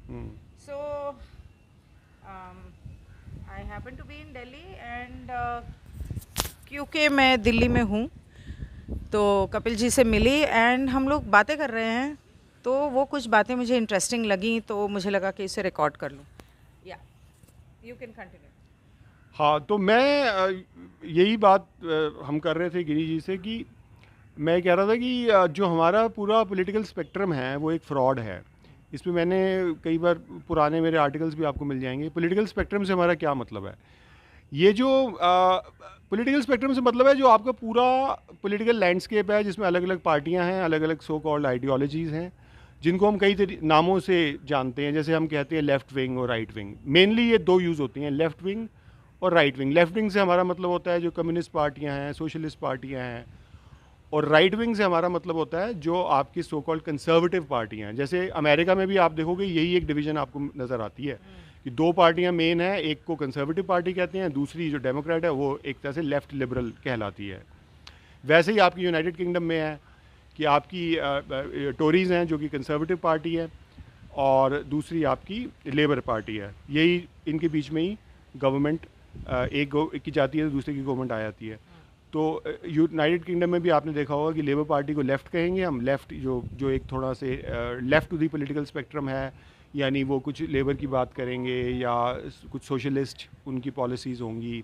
So I happen to be in Delhi and क्योंकि मैं दिल्ली में हूँ तो कपिल जी से मिली एंड हम लोग बातें कर रहे हैं, तो वो कुछ बातें मुझे इंटरेस्टिंग लगी तो मुझे लगा कि इसे रिकॉर्ड कर लूँ। या यू कैन कंटिन्यू। हाँ, तो मैं यही बात हम कर रहे थे गिनी जी से कि मैं कह रहा था कि जो हमारा पूरा पॉलिटिकल स्पेक्ट्रम है वो एक फ्रॉड है। इसमें मैंने कई बार पुराने मेरे आर्टिकल्स भी आपको मिल जाएंगे। पॉलिटिकल स्पेक्ट्रम से हमारा क्या मतलब है? ये जो पॉलिटिकल स्पेक्ट्रम से मतलब है जो आपका पूरा पॉलिटिकल लैंडस्केप है, जिसमें अलग अलग पार्टियां हैं, अलग अलग सो कॉल्ड आइडियोलॉजीज़ हैं, जिनको हम कई नामों से जानते हैं। जैसे हम कहते हैं लेफ़्ट विंग और राइट विंग। मेनली ये दो यूज़ होती हैं, लेफ़्ट विंग और राइट विंग। लेफ़्ट विंग से हमारा मतलब होता है जो कम्युनिस्ट पार्टियां हैं, सोशलिस्ट पार्टियां हैं। और राइट विंग से हमारा मतलब होता है जो आपकी सो कॉल्ड कंजर्वेटिव पार्टियां हैं। जैसे अमेरिका में भी आप देखोगे यही एक डिवीज़न आपको नज़र आती है कि दो पार्टियां मेन है, एक को कंजर्वेटिव पार्टी कहते हैं, दूसरी जो डेमोक्रेट है वो एक तरह से लेफ्ट लिबरल कहलाती है। वैसे ही आपकी यूनाइटेड किंगडम में है कि आपकी टोरीज़ हैं जो कि कंजर्वेटिव पार्टी है, और दूसरी आपकी लेबर पार्टी है। यही इनके बीच में ही गवर्नमेंट एक की जाती है, दूसरे की गवर्नमेंट आ जाती है। तो यूनाइटेड किंगडम में भी आपने देखा होगा कि लेबर पार्टी को लेफ़्ट कहेंगे हम। लेफ़्ट जो जो एक थोड़ा से left to the political spectrum है, यानी वो कुछ लेबर की बात करेंगे या कुछ सोशलिस्ट उनकी पॉलिसीज़ होंगी।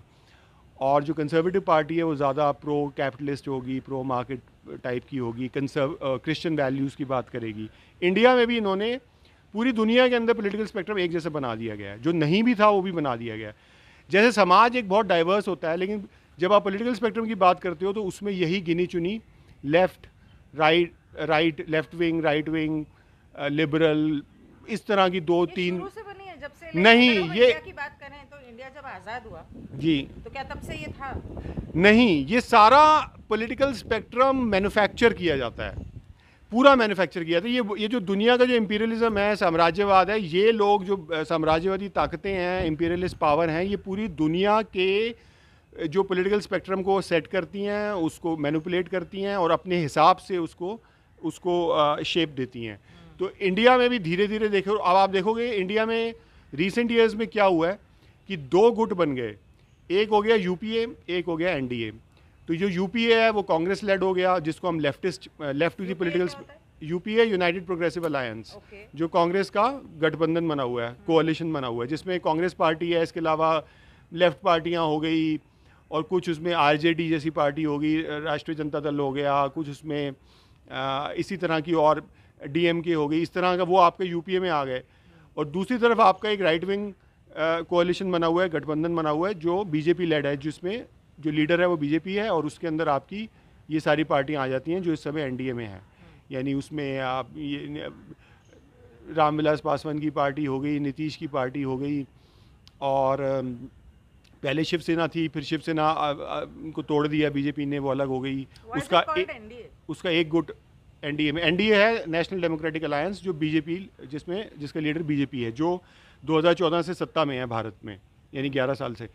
और जो कंजर्वेटिव पार्टी है वो ज़्यादा प्रो कैपिटलिस्ट होगी, प्रो मार्केट टाइप की होगी, क्रिश्चियन वैल्यूज़ की बात करेगी। इंडिया में भी इन्होंने पूरी दुनिया के अंदर पॉलिटिकल स्पेक्ट्रम एक जैसा बना दिया गया है। जो नहीं भी था वो भी बना दिया गया है। जैसे समाज एक बहुत डाइवर्स होता है, लेकिन जब आप पॉलिटिकल स्पेक्ट्रम की बात करते हो तो उसमें यही गिनी चुनी left left wing, right wing, liberal, इस तरह की दो ये तीन। शुरू से बनी है, जब से नहीं अगर हम ये इंडिया की बात करें तो इंडिया जब आज़ाद हुआ जी तो क्या तब से ये था? नहीं, ये सारा पॉलिटिकल स्पेक्ट्रम मैन्युफैक्चर किया जाता है, पूरा मैन्युफैक्चर किया था। ये जो दुनिया का जो इम्पीरियलिज्म है, साम्राज्यवाद है, ये लोग जो साम्राज्यवादी ताकतें हैं, इम्पीरियलिस्ट पावर हैं, ये पूरी दुनिया के जो पॉलिटिकल स्पेक्ट्रम को सेट करती हैं, उसको मैनिपुलेट करती हैं और अपने हिसाब से उसको उसको शेप देती हैं। तो इंडिया में भी धीरे धीरे देखो, अब आप देखोगे इंडिया में रिसेंट ईयर्स में क्या हुआ है कि दो गुट बन गए। एक हो गया यूपीए, एक हो गया एनडीए। तो जो यूपीए है वो कांग्रेस लेड हो गया, जिसको हम left to the UPA political. क्या होता है? UPA United Progressive Alliance, okay. जो कांग्रेस का गठबंधन बना हुआ है, कोalition बना हुआ है, जिसमें कांग्रेस पार्टी है, इसके अलावा लेफ्ट पार्टियां हो गई, और कुछ उसमें आरजेडी जैसी पार्टी हो गई, राष्ट्रीय जनता दल हो गया, कुछ उसमें इसी तरह की और डीएमके हो गई, इस तरह का वो आपके यूपीए में आ गए। और दूसरी तरफ आपका एक राइट विंग कोalition बना हुआ है, गठबंधन बना हुआ है, जो बीजेपी लेड है, जिसमें जो लीडर है वो बीजेपी है, और उसके अंदर आपकी ये सारी पार्टियां आ जाती हैं जो इस समय एनडीए में है। यानी उसमें आप ये रामविलास पासवान की पार्टी हो गई, नीतीश की पार्टी हो गई, और पहले शिवसेना थी, फिर शिवसेना को तोड़ दिया बीजेपी ने, वो अलग हो गई। Why is उसका it called NDA? उसका एक गुट एनडीए में। एनडीए है नेशनल डेमोक्रेटिक अलायंस, जो बीजेपी, जिसका लीडर बीजेपी है, जो 2014 से सत्ता में है भारत में, यानी 11 साल से।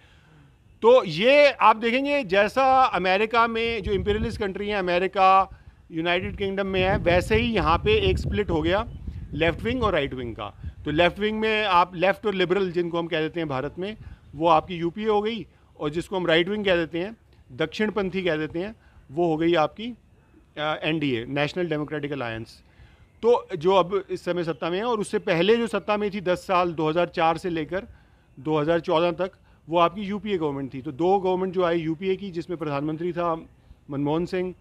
तो ये आप देखेंगे जैसा अमेरिका में जो इंपीरियलिस्ट कंट्री है, अमेरिका, यूनाइटेड किंगडम में है, वैसे ही यहाँ पे एक स्प्लिट हो गया लेफ्ट विंग और राइट विंग का। तो लेफ्ट विंग में आप लेफ्ट और लिबरल जिनको हम कह देते हैं भारत में, वो आपकी यूपीए हो गई, और जिसको हम राइट विंग कह देते हैं, दक्षिणपंथी कह देते हैं, वो हो गई आपकी एनडीए, नेशनल डेमोक्रेटिक अलायंस। तो जो अब इस समय सत्ता में है, और उससे पहले जो सत्ता में थी 10 साल, 2004 से लेकर 2014 तक, वो आपकी यूपीए गवर्नमेंट थी। तो दो गवर्नमेंट जो आई यूपीए की, जिसमें प्रधानमंत्री था मनमोहन सिंह,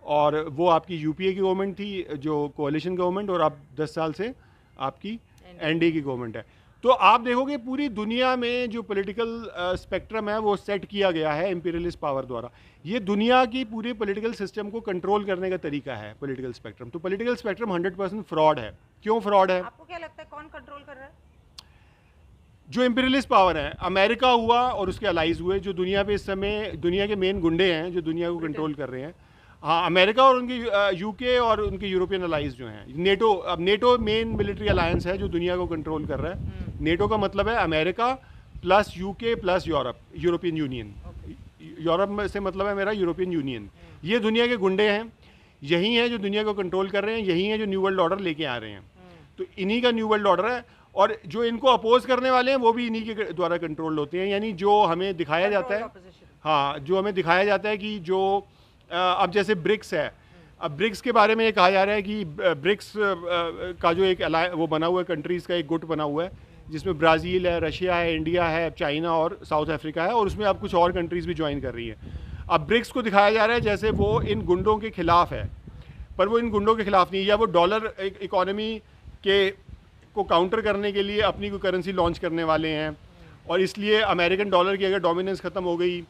और वो आपकी यूपीए की गवर्नमेंट थी जो कोalition गवर्नमेंट, और अब 10 साल से आपकी एनडीए की गवर्नमेंट है। तो आप देखोगे पूरी दुनिया में जो पॉलिटिकल स्पेक्ट्रम है वो सेट किया गया है इंपीरियलिस्ट पावर द्वारा। ये दुनिया की पूरी पॉलिटिकल सिस्टम को कंट्रोल करने का तरीका है पॉलिटिकल स्पेक्ट्रम। तो पॉलिटिकल स्पेक्ट्रम 100% फ्रॉड है। क्यों फ्रॉड है? आपको क्या लगता है कौन कंट्रोल कर रहा है? जो इंपीरियलिस्ट पावर है, अमेरिका हुआ और उसके अलाइज हुए, जो दुनिया पे इस समय दुनिया के मेन गुंडे हैं, जो दुनिया को कंट्रोल कर रहे हैं। हाँ, अमेरिका और उनके यूके और उनके यूरोपियन अलाइज जो हैं। नेटो, अब नेटो मेन मिलिट्री अलायंस है जो दुनिया को कंट्रोल कर रहा है। नेटो का मतलब है America plus UK plus Europe, European union. Europe में से मतलब है मेरा यूरोपियन यूनियन। ये दुनिया के गुंडे हैं, यही हैं जो दुनिया को कंट्रोल कर रहे हैं, यही हैं जो न्यू वर्ल्ड ऑर्डर लेके आ रहे हैं। तो इन्हीं का न्यू वर्ल्ड ऑर्डर है। और जो इनको अपोज करने वाले हैं वो भी इन्हीं के द्वारा कंट्रोल होते हैं। यानी जो हमें दिखाया जाता है, हाँ, जो हमें दिखाया जाता है कि जो अब जैसे ब्रिक्स है, अब ब्रिक्स के बारे में ये कहा जा रहा है कि ब्रिक्स का जो एक वो बना हुआ है, कंट्रीज़ का एक गुट बना हुआ है, जिसमें ब्राज़ील है, रशिया है, इंडिया है, चाइना और साउथ अफ्रीका है, और उसमें अब कुछ और कंट्रीज़ भी ज्वाइन कर रही हैं। अब ब्रिक्स को दिखाया जा रहा है जैसे वो इन गुंडों के खिलाफ है, पर वो इन गुंडों के खिलाफ नहीं है, या वो डॉलर इकोनॉमी के को काउंटर करने के लिए अपनी कोई करेंसी लॉन्च करने वाले हैं, और इसलिए अमेरिकन डॉलर की अगर डोमिनेंस ख़त्म हो गई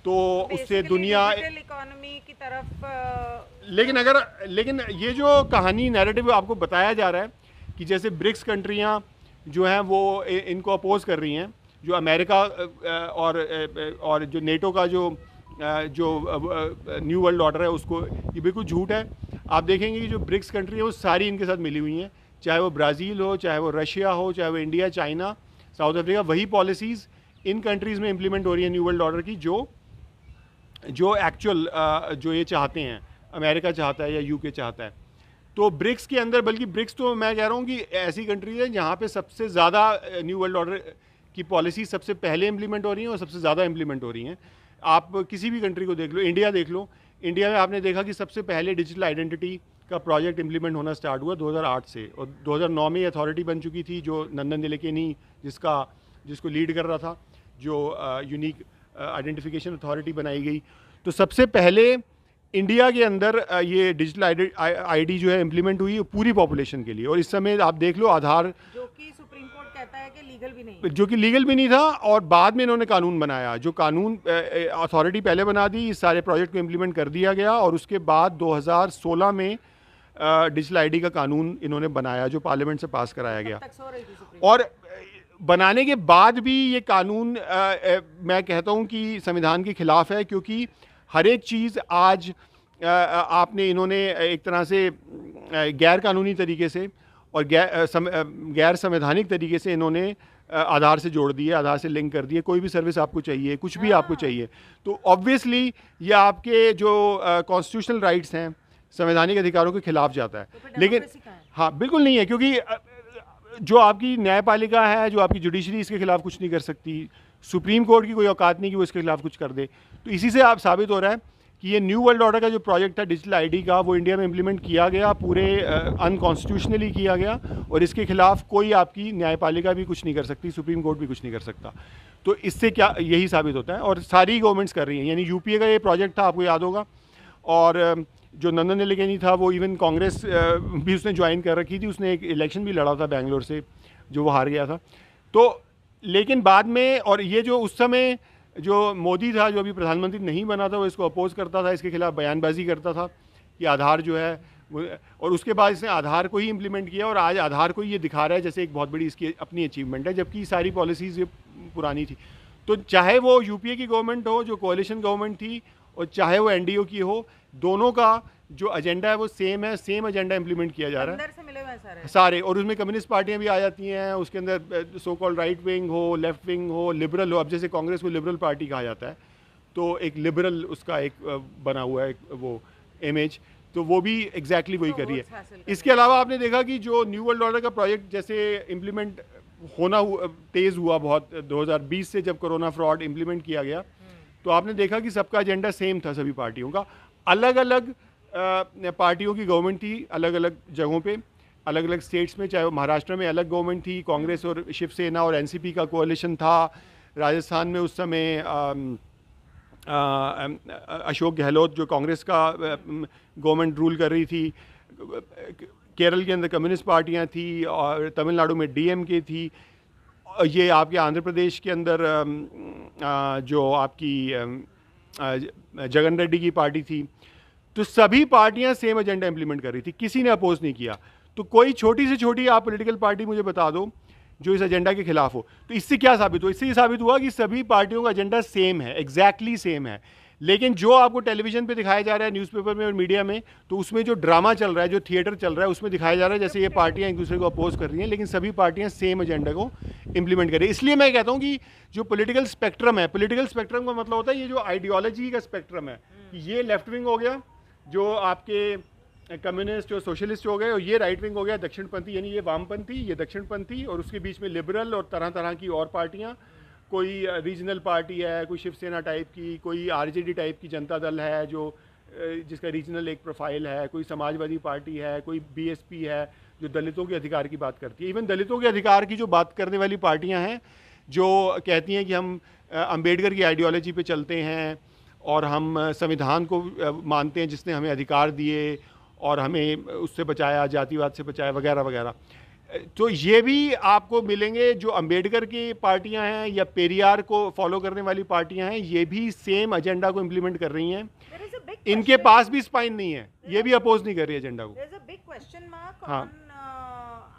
तो उससे दुनिया इकोनॉमी की तरफ लेकिन ये जो कहानी नैरेटिव आपको बताया जा रहा है कि जैसे ब्रिक्स कंट्रियां जो हैं वो इनको अपोज कर रही हैं, जो अमेरिका और जो नेटो का जो न्यू वर्ल्ड ऑर्डर है उसको, ये बिल्कुल झूठ है। आप देखेंगे कि जो ब्रिक्स कंट्री है वो सारी इनके साथ मिली हुई हैं, चाहे वो ब्राज़ील हो, चाहे वो रशिया हो, चाहे वो इंडिया, चाइना, साउथ अफ्रीका, वही पॉलिसीज़ इन कंट्रीज़ में इम्प्लीमेंट हो रही है न्यू वर्ल्ड ऑर्डर की, जो एक्चुअल जो ये चाहते हैं, अमेरिका चाहता है या यूके चाहता है। तो ब्रिक्स के अंदर, बल्कि ब्रिक्स तो मैं कह रहा हूँ कि ऐसी कंट्रीज है जहाँ पे सबसे ज़्यादा न्यू वर्ल्ड ऑर्डर की पॉलिसी सबसे पहले इम्प्लीमेंट हो रही हैं और सबसे ज़्यादा इम्प्लीमेंट हो रही हैं। आप किसी भी कंट्री को देख लो, इंडिया देख लो, इंडिया में आपने देखा कि सबसे पहले डिजिटल आइडेंटिटी का प्रोजेक्ट इम्प्लीमेंट होना स्टार्ट हुआ 2008 से, और 2009 में अथॉरिटी बन चुकी थी जो नंदन निलेकनी जिसको लीड कर रहा था, जो यूनिक आइडेंटिफिकेशन अथॉरिटी बनाई गई। तो सबसे पहले इंडिया के अंदर ये डिजिटल आईडी जो है इम्प्लीमेंट हुई पूरी पॉपुलेशन के लिए, और इस समय आप देख लो आधार, जो कि सुप्रीम कोर्ट कहता है कि लीगल भी नहीं है, जो कि लीगल भी नहीं था, और बाद में इन्होंने कानून बनाया, जो कानून अथॉरिटी पहले बना दी, इस सारे प्रोजेक्ट को इम्प्लीमेंट कर दिया गया, और उसके बाद 2016 में डिजिटल आईडी का कानून इन्होंने बनाया जो पार्लियामेंट से पास कराया गया। और बनाने के बाद भी ये कानून मैं कहता हूँ कि संविधान के खिलाफ है, क्योंकि हर एक चीज़ आज आपने इन्होंने एक तरह से गैर कानूनी तरीके से और गैर संवैधानिक तरीके से इन्होंने आधार से जोड़ दिए, आधार से लिंक कर दिए। कोई भी सर्विस आपको चाहिए, कुछ भी आपको चाहिए, तो ऑब्वियसली ये आपके जो कॉन्स्टिट्यूशनल राइट्स हैं, संवैधानिक अधिकारों के खिलाफ जाता है। लेकिन हाँ, बिल्कुल नहीं है, क्योंकि जो आपकी न्यायपालिका है, जो आपकी जुडिशरी, इसके खिलाफ कुछ नहीं कर सकती। सुप्रीम कोर्ट की कोई औकात नहीं कि वो इसके खिलाफ कुछ कर दे। तो इसी से आप साबित हो रहा है कि ये न्यू वर्ल्ड ऑर्डर का जो प्रोजेक्ट था डिजिटल आईडी का, वो इंडिया में इम्प्लीमेंट किया गया, पूरे अनकॉन्स्टिट्यूशनली किया गया, और इसके खिलाफ कोई आपकी न्यायपालिका भी कुछ नहीं कर सकती, सुप्रीम कोर्ट भी कुछ नहीं कर सकता। तो इससे क्या यही साबित होता है, और सारी गवर्नमेंट्स कर रही हैं। यानी यूपीए का ये प्रोजेक्ट था, आपको याद होगा, और जो नंदन निलेकनी था वो इवन कांग्रेस भी उसने ज्वाइन कर रखी थी, उसने एक इलेक्शन भी लड़ा था बेंगलोर से, जो वो हार गया था। तो लेकिन बाद में, और ये जो उस समय जो मोदी था, जो अभी प्रधानमंत्री नहीं बना था, वो इसको अपोज करता था, इसके खिलाफ बयानबाजी करता था कि आधार जो है वो, और उसके बाद इसने आधार को ही इम्प्लीमेंट किया, और आज आधार को ही ये दिखा रहा है जैसे एक बहुत बड़ी इसकी अपनी अचीवमेंट है, जबकि सारी पॉलिसीज़ ये पुरानी थी। तो चाहे वो यूपीए की गवर्नमेंट हो, जो कोalition गवर्नमेंट थी, और चाहे वो एनडीओ की हो, दोनों का जो एजेंडा है वो सेम है, सेम एजेंडा इम्प्लीमेंट किया जा रहा है, अंदर से मिले हुए सारे। और उसमें कम्युनिस्ट पार्टियां भी आ जाती हैं, उसके अंदर सो कॉल्ड राइट विंग हो, लेफ्ट विंग हो, लिबरल हो। अब जैसे कांग्रेस को लिबरल पार्टी कहा जाता है, तो एक लिबरल उसका एक बना हुआ है वो इमेज, तो वो भी एग्जैक्टली वही कर रही है। इसके अलावा आपने देखा कि जो न्यू वर्ल्ड ऑर्डर का प्रोजेक्ट जैसे इम्प्लीमेंट होना तेज़ हुआ बहुत 2020 से, जब कोरोना फ्रॉड इम्प्लीमेंट किया गया, तो आपने देखा कि सबका एजेंडा सेम था, सभी पार्टियों का। अलग अलग पार्टियों की गवर्नमेंट थी, अलग अलग जगहों पे, अलग अलग स्टेट्स में, चाहे वो महाराष्ट्र में अलग गवर्नमेंट थी, कांग्रेस और शिवसेना और एनसीपी का कोalition था। राजस्थान में उस समय अशोक गहलोत, जो कांग्रेस का गवर्नमेंट रूल कर रही थी। केरल के अंदर कम्युनिस्ट पार्टियां थी, और तमिलनाडु में डीएमके थी। ये आपके आंध्र प्रदेश के अंदर जो आपकी जगन रेड्डी की पार्टी थी। तो सभी पार्टियां सेम एजेंडा इंप्लीमेंट कर रही थी, किसी ने अपोज नहीं किया। तो कोई छोटी से छोटी आप पॉलिटिकल पार्टी मुझे बता दो जो इस एजेंडा के खिलाफ हो। तो इससे क्या साबित हुआ? इससे ये साबित हुआ कि सभी पार्टियों का एजेंडा सेम है, एग्जैक्टली सेम है। लेकिन जो आपको टेलीविजन पे दिखाया जा रहा है, न्यूज़पेपर में और मीडिया में, तो उसमें जो ड्रामा चल रहा है, जो थिएटर चल रहा है, उसमें दिखाया जा रहा है जैसे ये पार्टियां एक दूसरे को अपोज कर रही हैं, लेकिन सभी पार्टियां सेम एजेंडा को इंप्लीमेंट कर रही है। इसलिए मैं कहता हूं कि जो पॉलिटिकल स्पेक्ट्रम है, पॉलिटिकल स्पेक्ट्रम का मतलब होता है ये जो आइडियोलॉजी का स्पेक्ट्रम है, ये लेफ्ट विंग हो गया, जो आपके कम्युनिस्ट और सोशलिस्ट हो गए, और ये राइट विंग हो गया दक्षिणपंथी, यानी ये वामपंथी, ये दक्षिणपंथी, और उसके बीच में लिबरल और तरह तरह की और पार्टियाँ। कोई रीजनल पार्टी है, कोई शिवसेना टाइप की, कोई आरजेडी टाइप की जनता दल है जो जिसका रीजनल एक प्रोफाइल है, कोई समाजवादी पार्टी है, कोई बीएसपी है जो दलितों के अधिकार की बात करती है। इवन दलितों के अधिकार की जो बात करने वाली पार्टियां हैं जो कहती हैं कि हम अंबेडकर की आइडियोलॉजी पे चलते हैं और हम संविधान को मानते हैं जिसने हमें अधिकार दिए और हमें उससे बचाया, जातिवाद से बचाया, वगैरह वगैरह। तो ये भी आपको मिलेंगे। जो अंबेडकर की पार्टियां हैं या पेरियार को फॉलो करने वाली पार्टियां हैं, ये भी सेम एजेंडा को इम्प्लीमेंट कर रही हैं। इनके पास भी स्पाइन नहीं है, ये भी अपोज नहीं कर रही एजेंडा को। There's a big question mark हाँ. on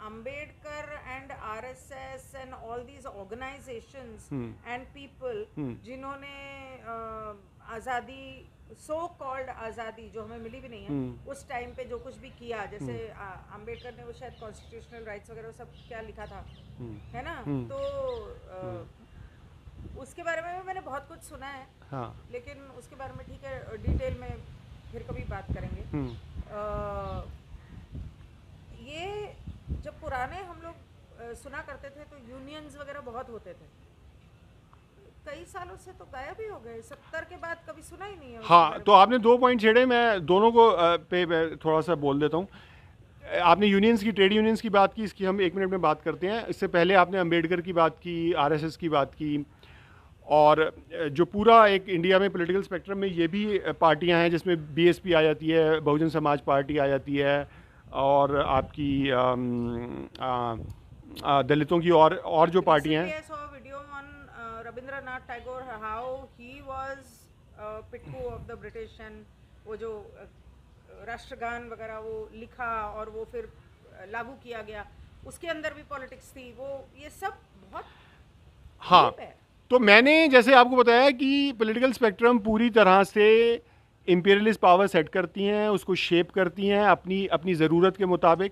Ambedkar and RSS and all these organizations and people जिन्होंने आज़ादी, सो कॉल्ड आज़ादी जो हमें मिली भी नहीं है उस टाइम पे जो कुछ भी किया, जैसे अंबेडकर ने वो शायद कॉन्स्टिट्यूशनल राइट्स वगैरह सब क्या लिखा था, है ना। तो उसके बारे में भी मैंने बहुत कुछ सुना है। हाँ. लेकिन उसके बारे में ठीक है, डिटेल में फिर कभी बात करेंगे। ये जब पुराने हम लोग सुना करते थे तो यूनियंस वगैरह बहुत होते थे, कई सालों से तो गायब ही हो गए। 70 के बाद कभी सुना ही नहीं है। हाँ, तो आपने 2 पॉइंट छेड़े, मैं दोनों को पे थोड़ा सा बोल देता हूँ। आपने यूनियंस की, ट्रेड यूनियंस की बात की, इसकी हम 1 मिनट में बात करते हैं। इससे पहले आपने अंबेडकर की बात की, आरएसएस की बात की, और जो पूरा एक इंडिया में पॉलिटिकल स्पेक्ट्रम में ये भी पार्टियां हैं जिसमें बीएसपी आ जाती है, बहुजन समाज पार्टी आ जाती है, और आपकी दलितों की और जो पार्टियां हैं। Rabindranath Tagore, how he was पिट्ठू ऑफ द ब्रिटिश, एंड वो जो राष्ट्रगान वगैरह वो लिखा और वो फिर लागू किया गया, उसके अंदर भी पॉलिटिक्स थी। वो ये सब बहुत हाँ। तो मैंने जैसे आपको बताया कि पॉलिटिकल स्पेक्ट्रम पूरी तरह से इंपीरियलिस्ट पावर सेट करती हैं, उसको शेप करती हैं अपनी ज़रूरत के मुताबिक,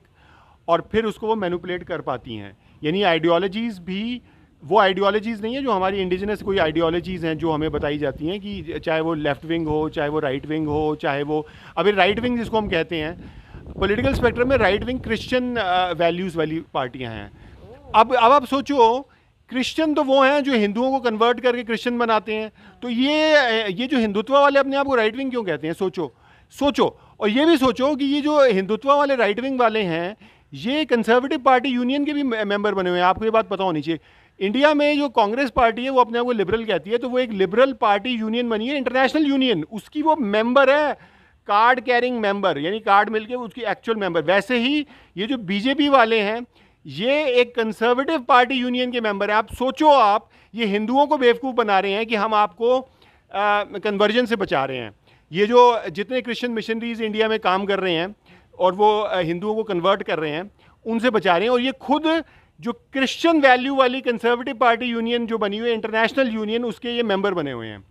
और फिर उसको वो मैनिपुलेट कर पाती हैं। यानी आइडियोलॉजीज़ भी वो आइडियोलॉजीज़ नहीं है जो हमारी इंडिजिनस कोई आइडियोलॉजीज़ हैं जो हमें बताई जाती हैं कि चाहे वो लेफ़्ट विंग हो, चाहे वो राइट विंग हो, चाहे वो अभी राइट विंग जिसको हम कहते हैं पॉलिटिकल स्पेक्ट्रम में, राइट विंग क्रिश्चियन वैल्यूज़ वाली पार्टियां हैं। अब आप सोचो, क्रिश्चियन तो वो हैं जो हिंदुओं को कन्वर्ट करके क्रिश्चियन बनाते हैं, तो ये जो हिंदुत्व वाले अपने आप को राइट विंग क्यों कहते हैं? सोचो। और ये भी सोचो कि ये जो हिंदुत्व वाले राइट विंग वाले हैं ये कंजर्वेटिव पार्टी यूनियन के भी मेंबर बने हुए हैं। आपको ये बात पता होनी चाहिए। इंडिया में जो कांग्रेस पार्टी है वो अपने आप को लिबरल कहती है, तो वो एक लिबरल पार्टी यूनियन बनी है, इंटरनेशनल यूनियन, उसकी वो मेंबर है, कार्ड कैरिंग मेंबर, यानी कार्ड मिलके उसकी एक्चुअल मेंबर। वैसे ही ये जो बीजेपी वाले हैं ये एक कंजर्वेटिव पार्टी यूनियन के मेंबर हैं। आप सोचो, आप ये हिंदुओं को बेवकूफ़ बना रहे हैं कि हम आपको कन्वर्जन से बचा रहे हैं। ये जो जितने क्रिश्चियन मिशनरीज इंडिया में काम कर रहे हैं और वो हिंदुओं को कन्वर्ट कर रहे हैं, उनसे बचा रहे हैं। और ये खुद जो क्रिश्चियन वैल्यू वाली कंजर्वेटिव पार्टी यूनियन जो बनी हुई है, इंटरनेशनल यूनियन, उसके ये मेंबर बने हुए हैं।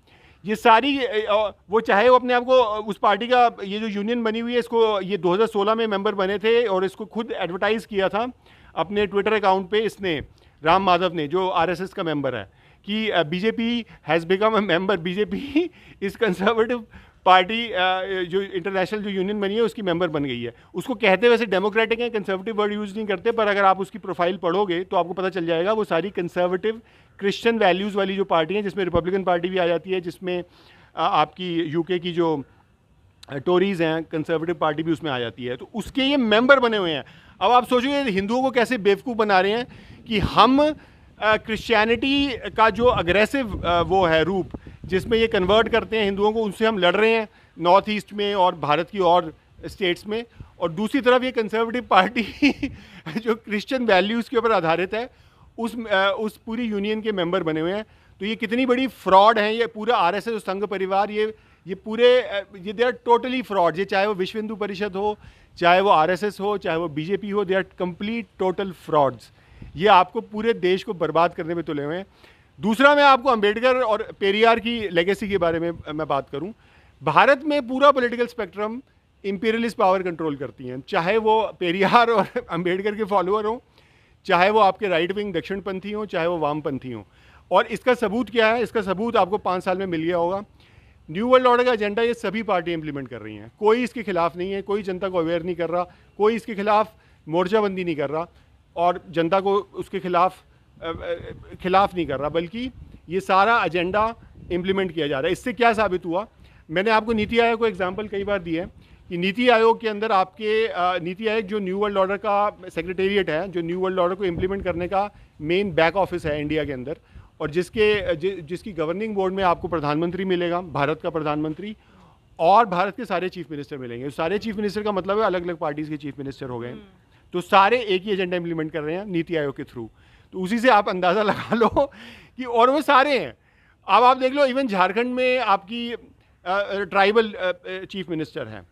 ये सारी वो चाहे वो अपने आप को उस पार्टी का, ये जो यूनियन बनी हुई है इसको, ये 2016 में मेंबर बने थे और इसको खुद एडवर्टाइज़ किया था अपने ट्विटर अकाउंट पे इसने, राम माधव ने, जो आरएसएस का मेंबर है, कि BJP has become a member, BJP इस कंजर्वेटिव पार्टी जो इंटरनेशनल जो यूनियन बनी है उसकी मेंबर बन गई है। उसको कहते वैसे डेमोक्रेटिक है, कंजर्वेटिव वर्ड यूज़ नहीं करते, पर अगर आप उसकी प्रोफाइल पढ़ोगे तो आपको पता चल जाएगा वो सारी कंजर्वेटिव क्रिश्चियन वैल्यूज़ वाली जो पार्टी हैं, जिसमें रिपब्लिकन पार्टी भी आ जाती है, जिसमें आपकी यूके की जो टोरीज़ हैं, कंजर्वेटिव पार्टी भी उसमें आ जाती है, तो उसके ये मेंबर बने हुए हैं। अब आप सोचिए हिंदुओं को कैसे बेवकूफ़ बना रहे हैं कि हम क्रिश्चियनिटी का जो अग्रेसिव वो है रूप, जिसमें ये कन्वर्ट करते हैं हिंदुओं को, उनसे हम लड़ रहे हैं नॉर्थ ईस्ट में और भारत की और स्टेट्स में, और दूसरी तरफ ये कंजर्वेटिव पार्टी जो क्रिश्चियन वैल्यूज़ के ऊपर आधारित है उस पूरी यूनियन के मेंबर बने हुए हैं। तो ये कितनी बड़ी फ्रॉड है ये पूरा आरएसएस संघ परिवार, ये पूरे ये दे आर टोटली फ्रॉड। ये चाहे वो विश्व हिंदू परिषद हो, चाहे वो आरएसएस हो, चाहे वो बीजेपी हो, they are complete total frauds. ये आपको पूरे देश को बर्बाद करने में तुले हुए हैं। दूसरा, मैं आपको अंबेडकर और पेरियार की लेगेसी के बारे में मैं बात करूं। भारत में पूरा political spectrum imperialist power control करती हैं, चाहे वो पेरियार और अंबेडकर के फॉलोअर हों, चाहे वो आपके राइट विंग दक्षिणपंथी हों, चाहे वो वामपंथी हों। और इसका सबूत क्या है? इसका सबूत आपको 5 साल में मिल गया होगा। न्यू वर्ल्ड ऑर्डर का एजेंडा ये सभी पार्टियां इंप्लीमेंट कर रही हैं, कोई इसके खिलाफ नहीं है, कोई जनता को अवेयर नहीं कर रहा, कोई इसके खिलाफ मोर्चाबंदी नहीं कर रहा और जनता को उसके खिलाफ नहीं कर रहा, बल्कि ये सारा एजेंडा इंप्लीमेंट किया जा रहा है। इससे क्या साबित हुआ, मैंने आपको नीति आयोग को एग्जांपल कई बार दिया है कि नीति आयोग के अंदर आपके नीति आयोग जो न्यू वर्ल्ड ऑर्डर का सेक्रेटेरिएट है, जो न्यू वर्ल्ड ऑर्डर को इम्प्लीमेंट करने का मेन बैक ऑफिस है इंडिया के अंदर, और जिसकी गवर्निंग बोर्ड में आपको प्रधानमंत्री मिलेगा, भारत का प्रधानमंत्री, और भारत के सारे चीफ मिनिस्टर मिलेंगे। सारे चीफ मिनिस्टर का मतलब है अलग अलग पार्टीज के चीफ मिनिस्टर हो गए, तो सारे एक ही एजेंडा इंप्लीमेंट कर रहे हैं नीति आयोग के थ्रू। तो उसी से आप अंदाज़ा लगा लो कि, और वो सारे हैं। अब आप देख लो, इवन झारखंड में आपकी ट्राइबल चीफ मिनिस्टर है,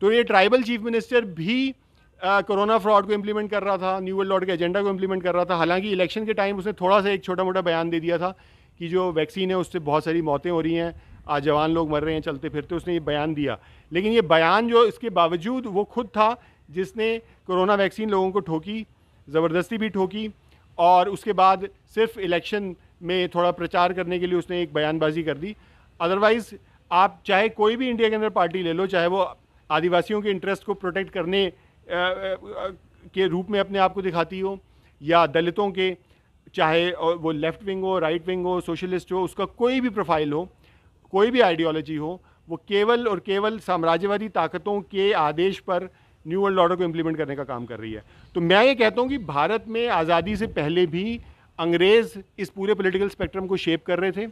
तो ये ट्राइबल चीफ मिनिस्टर भी कोरोना फ्रॉड को इम्प्लीमेंट कर रहा था, न्यू वर्ल्ड ऑर्डर के एजेंडा को इम्प्लीमेंट कर रहा था। हालांकि इलेक्शन के टाइम उसने थोड़ा सा एक छोटा मोटा बयान दे दिया था कि जो वैक्सीन है उससे बहुत सारी मौतें हो रही हैं, आज जवान लोग मर रहे हैं चलते फिरते, उसने ये बयान दिया। लेकिन ये बयान जो इसके बावजूद वो खुद था जिसने कोरोना वैक्सीन लोगों को ठोकी, ज़बरदस्ती भी ठोकी, और उसके बाद सिर्फ इलेक्शन में थोड़ा प्रचार करने के लिए उसने एक बयानबाजी कर दी। अदरवाइज़ आप चाहे कोई भी इंडिया के अंदर पार्टी ले लो, चाहे वो आदिवासियों के इंटरेस्ट को प्रोटेक्ट करने के रूप में अपने आप को दिखाती हो, या दलितों के, चाहे वो लेफ्ट विंग हो, राइट विंग हो, सोशलिस्ट हो, उसका कोई भी प्रोफाइल हो, कोई भी आइडियोलॉजी हो, वो केवल और केवल साम्राज्यवादी ताकतों के आदेश पर न्यू वर्ल्ड ऑर्डर को इम्प्लीमेंट करने का काम कर रही है। तो मैं ये कहता हूँ कि भारत में आज़ादी से पहले भी अंग्रेज़ इस पूरे पॉलिटिकल स्पेक्ट्रम को शेप कर रहे थे।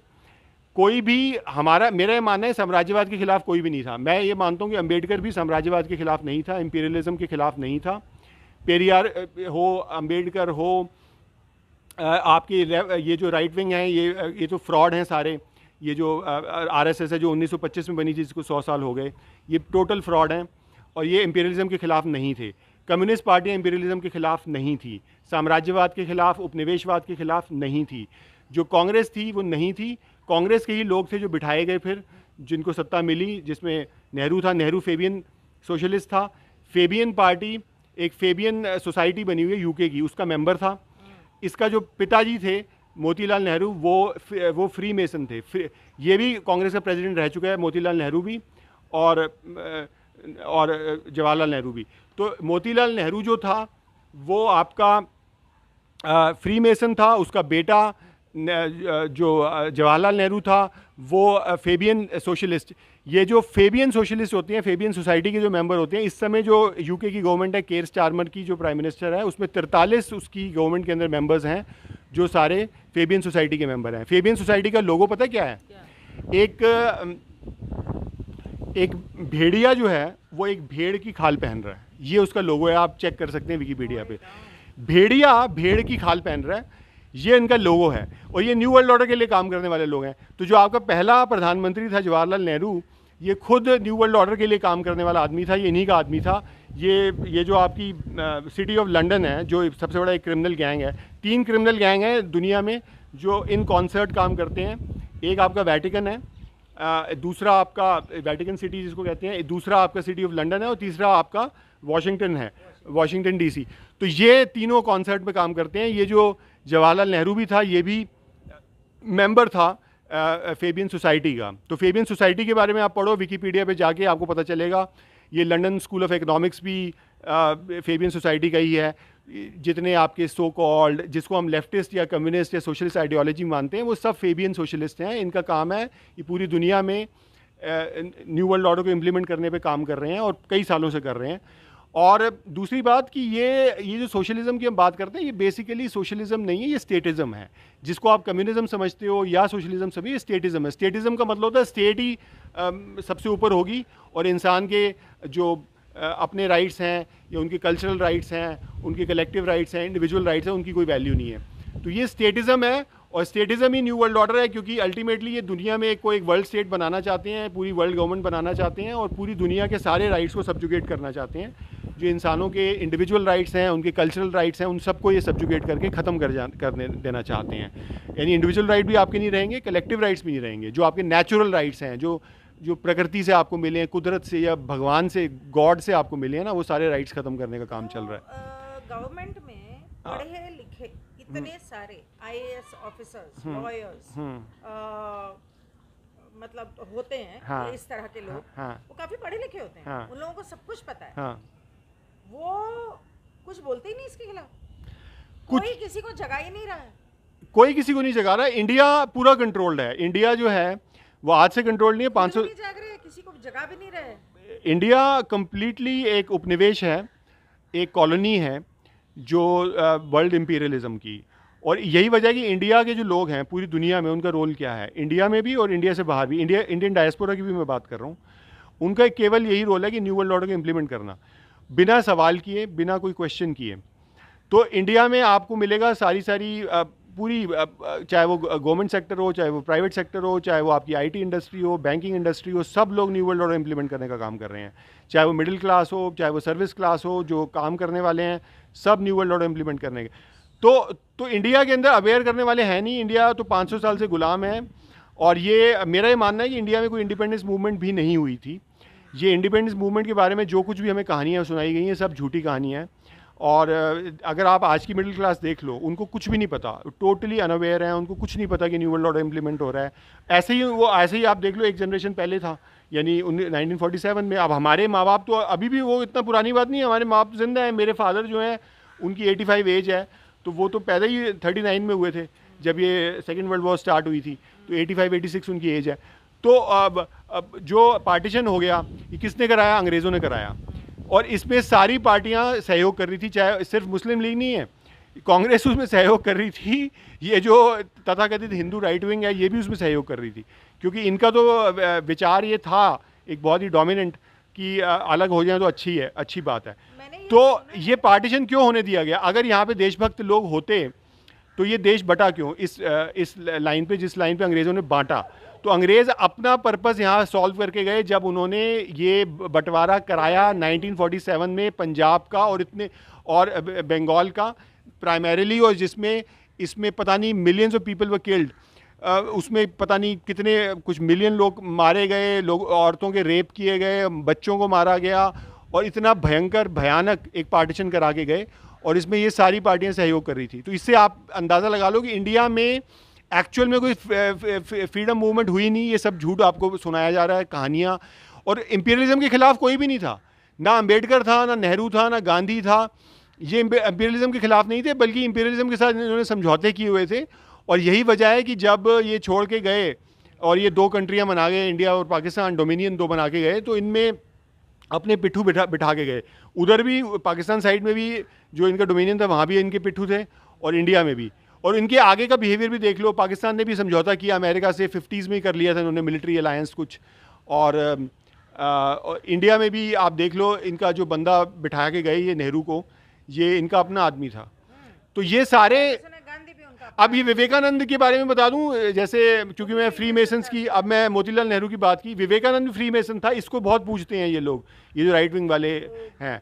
कोई भी मेरा ये मानना है साम्राज्यवाद के खिलाफ कोई भी नहीं था। मैं ये मानता हूँ कि अंबेडकर भी साम्राज्यवाद के खिलाफ नहीं था, इंपीरियलिज्म के खिलाफ नहीं था। पेरियार हो, अंबेडकर हो, आपके ये जो राइट विंग है, ये तो फ्रॉड हैं सारे। ये जो आरएसएस है जो 1925 में बनी थी, जिसको 100 साल हो गए, ये टोटल फ्रॉड हैं, और ये इंपीरियलिज्म के खिलाफ नहीं थे। कम्युनिस्ट पार्टियाँ इंपीरियलिज्म के खिलाफ नहीं थी, साम्राज्यवाद के खिलाफ, उपनिवेशवाद के खिलाफ नहीं थी। जो कांग्रेस थी वो नहीं थी। कांग्रेस के ही लोग थे जो बिठाए गए फिर, जिनको सत्ता मिली, जिसमें नेहरू था। नेहरू फेबियन सोशलिस्ट था। फेबियन पार्टी एक फेबियन सोसाइटी बनी हुई है यूके की, उसका मेंबर था। इसका जो पिताजी थे मोतीलाल नेहरू, वो फ्री मेसन थे। ये भी कांग्रेस का प्रेसिडेंट रह चुका है, मोतीलाल नेहरू भी, और जवाहरलाल नेहरू भी। तो मोतीलाल नेहरू जो था वो आपका फ्री मेसन था। उसका बेटा जो जवाहरलाल नेहरू था वो फेबियन सोशलिस्ट। ये जो फेबियन सोशलिस्ट होते हैं, फेबियन सोसाइटी के जो मेंबर होते हैं, इस समय जो यूके की गवर्नमेंट है, केयर स्टारमर की जो प्राइम मिनिस्टर है, उसमें 43 उसकी गवर्नमेंट के अंदर मेंबर्स हैं जो सारे फेबियन सोसाइटी के मेंबर हैं। फेबियन सोसाइटी का लोगो पता है क्या है? एक भेड़िया जो है वो एक भेड़ की खाल पहन रहा है, ये उसका लोगो है। आप चेक कर सकते हैं विकिपीडिया पे। भेड़िया भेड़ की खाल पहन रहा है, ये इनका लोगो है, और ये न्यू वर्ल्ड ऑर्डर के लिए काम करने वाले लोग हैं। तो जो आपका पहला प्रधानमंत्री था जवाहरलाल नेहरू, ये खुद न्यू वर्ल्ड ऑर्डर के लिए काम करने वाला आदमी था, ये इन्हीं का आदमी था। ये जो आपकी सिटी ऑफ लंदन है, जो सबसे बड़ा एक क्रिमिनल गैंग है, 3 क्रिमिनल गैंग हैं दुनिया में जो इन कॉन्सर्ट काम करते हैं। एक आपका वेटिकन है, दूसरा आपका वेटिकन सिटी जिसको कहते हैं, दूसरा आपका सिटी ऑफ लंदन है, और तीसरा आपका वाशिंगटन है, वाशिंगटन डीसी। तो ये तीनों कॉन्सर्ट में काम करते हैं। ये जो जवाहरलाल नेहरू भी था, ये भी मेंबर था फेबियन सोसाइटी का। तो फेबियन सोसाइटी के बारे में आप पढ़ो विकिपीडिया पे जाके, आपको पता चलेगा। ये लंदन स्कूल ऑफ इकोनॉमिक्स भी फेबियन सोसाइटी का ही है। जितने आपके सो कॉल्ड, जिसको हम लेफ्टिस्ट या कम्युनिस्ट या सोशलिस्ट आइडियोलॉजी मानते हैं, वो सब फेबियन सोशलिस्ट हैं। इनका काम है ये पूरी दुनिया में न्यू वर्ल्ड ऑर्डर को इम्प्लीमेंट करने पे काम कर रहे हैं, और कई सालों से कर रहे हैं। और दूसरी बात कि ये जो सोशलिज्म की हम बात करते हैं, ये बेसिकली सोशलिज्म नहीं है, ये स्टेटिज्म है। जिसको आप कम्युनिज्म समझते हो या सोशलिज्म सभी, ये स्टेटिज्म है। स्टेटिज्म का मतलब होता है स्टेट ही सबसे ऊपर होगी, और इंसान के जो अपने राइट्स हैं, या उनके कल्चरल राइट्स हैं, उनके कलेक्टिव राइट्स हैं, इंडिविजुअल राइट्स हैं, उनकी कोई वैल्यू नहीं है। तो ये स्टेटिज्म है, और स्टेटिज्म ही न्यू वर्ल्ड ऑर्डर है, क्योंकि अल्टीमेटली ये दुनिया में एक वर्ल्ड स्टेट बनाना चाहते हैं, पूरी वर्ल्ड गवर्नमेंट बनाना चाहते हैं, और पूरी दुनिया के सारे राइट्स को सब्जुगेट करना चाहते हैं। जो इंसानों के इंडिविजुअल राइट्स हैं, उनके कल्चरल राइट्स हैं, उन सबको ये सब्जुगेट करके ख़त्म करने देना चाहते हैं। यानी इंडिविजुअल राइट भी आपके नहीं रहेंगे, कलेक्टिव राइट्स भी नहीं रहेंगे। जो आपके नेचुरल राइट्स हैं, जो प्रकृति से आपको मिले हैं, कुदरत से या भगवान से, गॉड से आपको मिले हैं ना, वो सारे राइट्स ख़त्म करने का काम चल रहा है। गवर्नमेंट में पढ़े लिखे इतने सारे IAS ऑफिसर्स, लॉयर्स, मतलब होते हैं, हाँ, ये इस तरह के लोग, हाँ, वो काफी पढ़े लिखे होते हैं, हाँ, उन लोगों को सब कुछ पता है, हाँ, वो कुछ बोलते ही नहीं इसके खिलाफ, कुछ कोई किसी को जगा ही नहीं रहा है। कोई किसी को नहीं जगा रहा। इंडिया पूरा कंट्रोल्ड है। इंडिया जो है वो आज से कंट्रोल नहीं है, खुद 500। नहीं जाग रहे, किसी को जगा भी नहीं रहे। इंडिया कंप्लीटली एक उपनिवेश है, एक कॉलोनी है जो वर्ल्ड इंपीरियलिज्म की। और यही वजह है कि इंडिया के जो लोग हैं पूरी दुनिया में, उनका रोल क्या है, इंडिया में भी और इंडिया से बाहर भी, इंडियन डायस्पोरा की भी मैं बात कर रहा हूँ, उनका केवल यही रोल है कि न्यू वर्ल्ड ऑर्डर को इम्प्लीमेंट करना, बिना सवाल किए, बिना कोई क्वेश्चन किए। तो इंडिया में आपको मिलेगा सारी पूरी चाहे वो गवर्नमेंट सेक्टर हो, चाहे वो प्राइवेट सेक्टर हो, चाहे वो आपकी आईटी इंडस्ट्री हो, बैंकिंग इंडस्ट्री हो, सब लोग न्यू वर्ल्ड ऑर्डर इंप्लीमेंट करने का काम कर रहे हैं। चाहे वो मिडिल क्लास हो, चाहे वो सर्विस क्लास हो, जो काम करने वाले हैं, सब न्यू वर्ल्ड ऑर्डर इंप्लीमेंट करने के। तो इंडिया के अंदर अवेयर करने वाले हैं नहीं। इंडिया तो 500 साल से गुलाम है। और ये मेरा ये मानना है कि इंडिया में कोई इंडिपेंडेंस मूवमेंट भी नहीं हुई थी। ये इंडिपेंडेंस मूवमेंट के बारे में जो कुछ भी हमें कहानियाँ सुनाई गई हैं, सब झूठी कहानियाँ हैं। और अगर आप आज की मिडिल क्लास देख लो, उनको कुछ भी नहीं पता, टोटली अनअवेयर हैं, उनको कुछ नहीं पता कि न्यू वर्ल्ड ऑर्डर इंप्लीमेंट हो रहा है। ऐसे ही आप देख लो, एक जनरेशन पहले था, यानी 1947 में। अब हमारे माँ बाप तो अभी भी, वो इतना पुरानी बात नहीं है, हमारे माँ बाप जिंदा हैं। मेरे फादर जो हैं उनकी 85 एज है, तो वो तो पैदा ही 39 में हुए थे जब ये सेकेंड वर्ल्ड वॉर स्टार्ट हुई थी, तो 85-86 उनकी एज है। तो अब जो पार्टीशन हो गया, ये किसने कराया? अंग्रेज़ों ने कराया। और इसमें सारी पार्टियां सहयोग कर रही थी, चाहे सिर्फ मुस्लिम लीग नहीं है, कांग्रेस उसमें सहयोग कर रही थी, ये जो तथाकथित हिंदू राइट विंग है ये भी उसमें सहयोग कर रही थी, क्योंकि इनका तो विचार ये था एक बहुत ही डोमिनेंट कि अलग हो जाए तो अच्छी बात है। तो ये पार्टीशन क्यों होने दिया गया? अगर यहाँ पे देशभक्त लोग होते तो ये देश बटा क्यों? इस लाइन पे, जिस लाइन पे अंग्रेज़ों ने बांटा, तो अंग्रेज़ अपना पर्पस यहाँ सॉल्व करके गए जब उन्होंने ये बंटवारा कराया 1947 में पंजाब का और बंगाल का प्राइमरीली, और जिसमें इसमें पता नहीं millions of people were killed. उसमें पता नहीं कितने कुछ मिलियन लोग मारे गए, लोग, औरतों के रेप किए गए, बच्चों को मारा गया, और इतना भयानक एक पार्टीशन करा के गए, और इसमें ये सारी पार्टियां सहयोग कर रही थी। तो इससे आप अंदाज़ा लगा लो कि इंडिया में एक्चुअल में कोई फ्रीडम मूवमेंट हुई नहीं, ये सब झूठ आपको सुनाया जा रहा है, कहानियाँ। और इंपीरियलिज्म के खिलाफ कोई भी नहीं था, ना अंबेडकर था, ना नेहरू था, ना गांधी था। ये इंपीरियलिज्म के खिलाफ नहीं थे, बल्कि इंपीरियलिज्म के साथ इन्होंने समझौते किए हुए थे। और यही वजह है कि जब ये छोड़ के गए और ये दो कंट्रियाँ बना गए, इंडिया और पाकिस्तान, डोमिनियन दो बना के गए, तो इनमें अपने पिट्ठू बिठा के गए। उधर भी पाकिस्तान साइड में भी जो इनका डोमिनियन था, वहाँ भी इनके पिट्ठू थे, और इंडिया में भी। और इनके आगे का बिहेवियर भी देख लो, पाकिस्तान ने भी समझौता किया अमेरिका से, 50s में ही कर लिया था इन्होंने मिलिट्री अलायंस कुछ। और इंडिया में भी आप देख लो, इनका जो बंदा बिठा के गए ये नेहरू को, ये इनका अपना आदमी था। तो ये सारे, अब ये विवेकानंद के बारे में बता दूं, जैसे क्योंकि मैं फ्री मेसन्स की, अब मैं मोतीलाल नेहरू की बात की, विवेकानंद फ्री मेसन था, इसको बहुत पूछते हैं ये लोग, ये जो राइट विंग वाले हैं।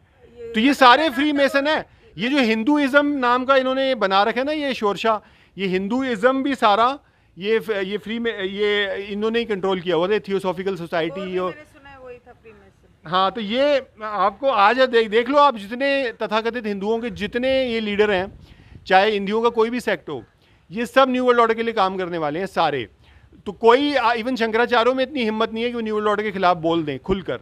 तो ये सारे फ्री मेसन है। ये जो हिंदुइज्म नाम का इन्होंने बना रखा है ना, ये शोरशा, ये हिंदुइज्म भी सारा ये इन्होंने ही कंट्रोल किया हुआ था, थियोसॉफिकल सोसाइटी। हाँ, तो ये आपको आज देख लो आप, जितने तथाकथित हिंदुओं के जितने ये लीडर हैं, चाहे हिंदुओं का कोई भी सेक्ट हो, ये सब न्यू वर्ल्ड ऑर्डर के लिए काम करने वाले हैं सारे। तो कोई इवन शंकराचार्यों में इतनी हिम्मत नहीं है कि वो न्यू वर्ल्ड ऑर्डर के खिलाफ बोल दें खुलकर,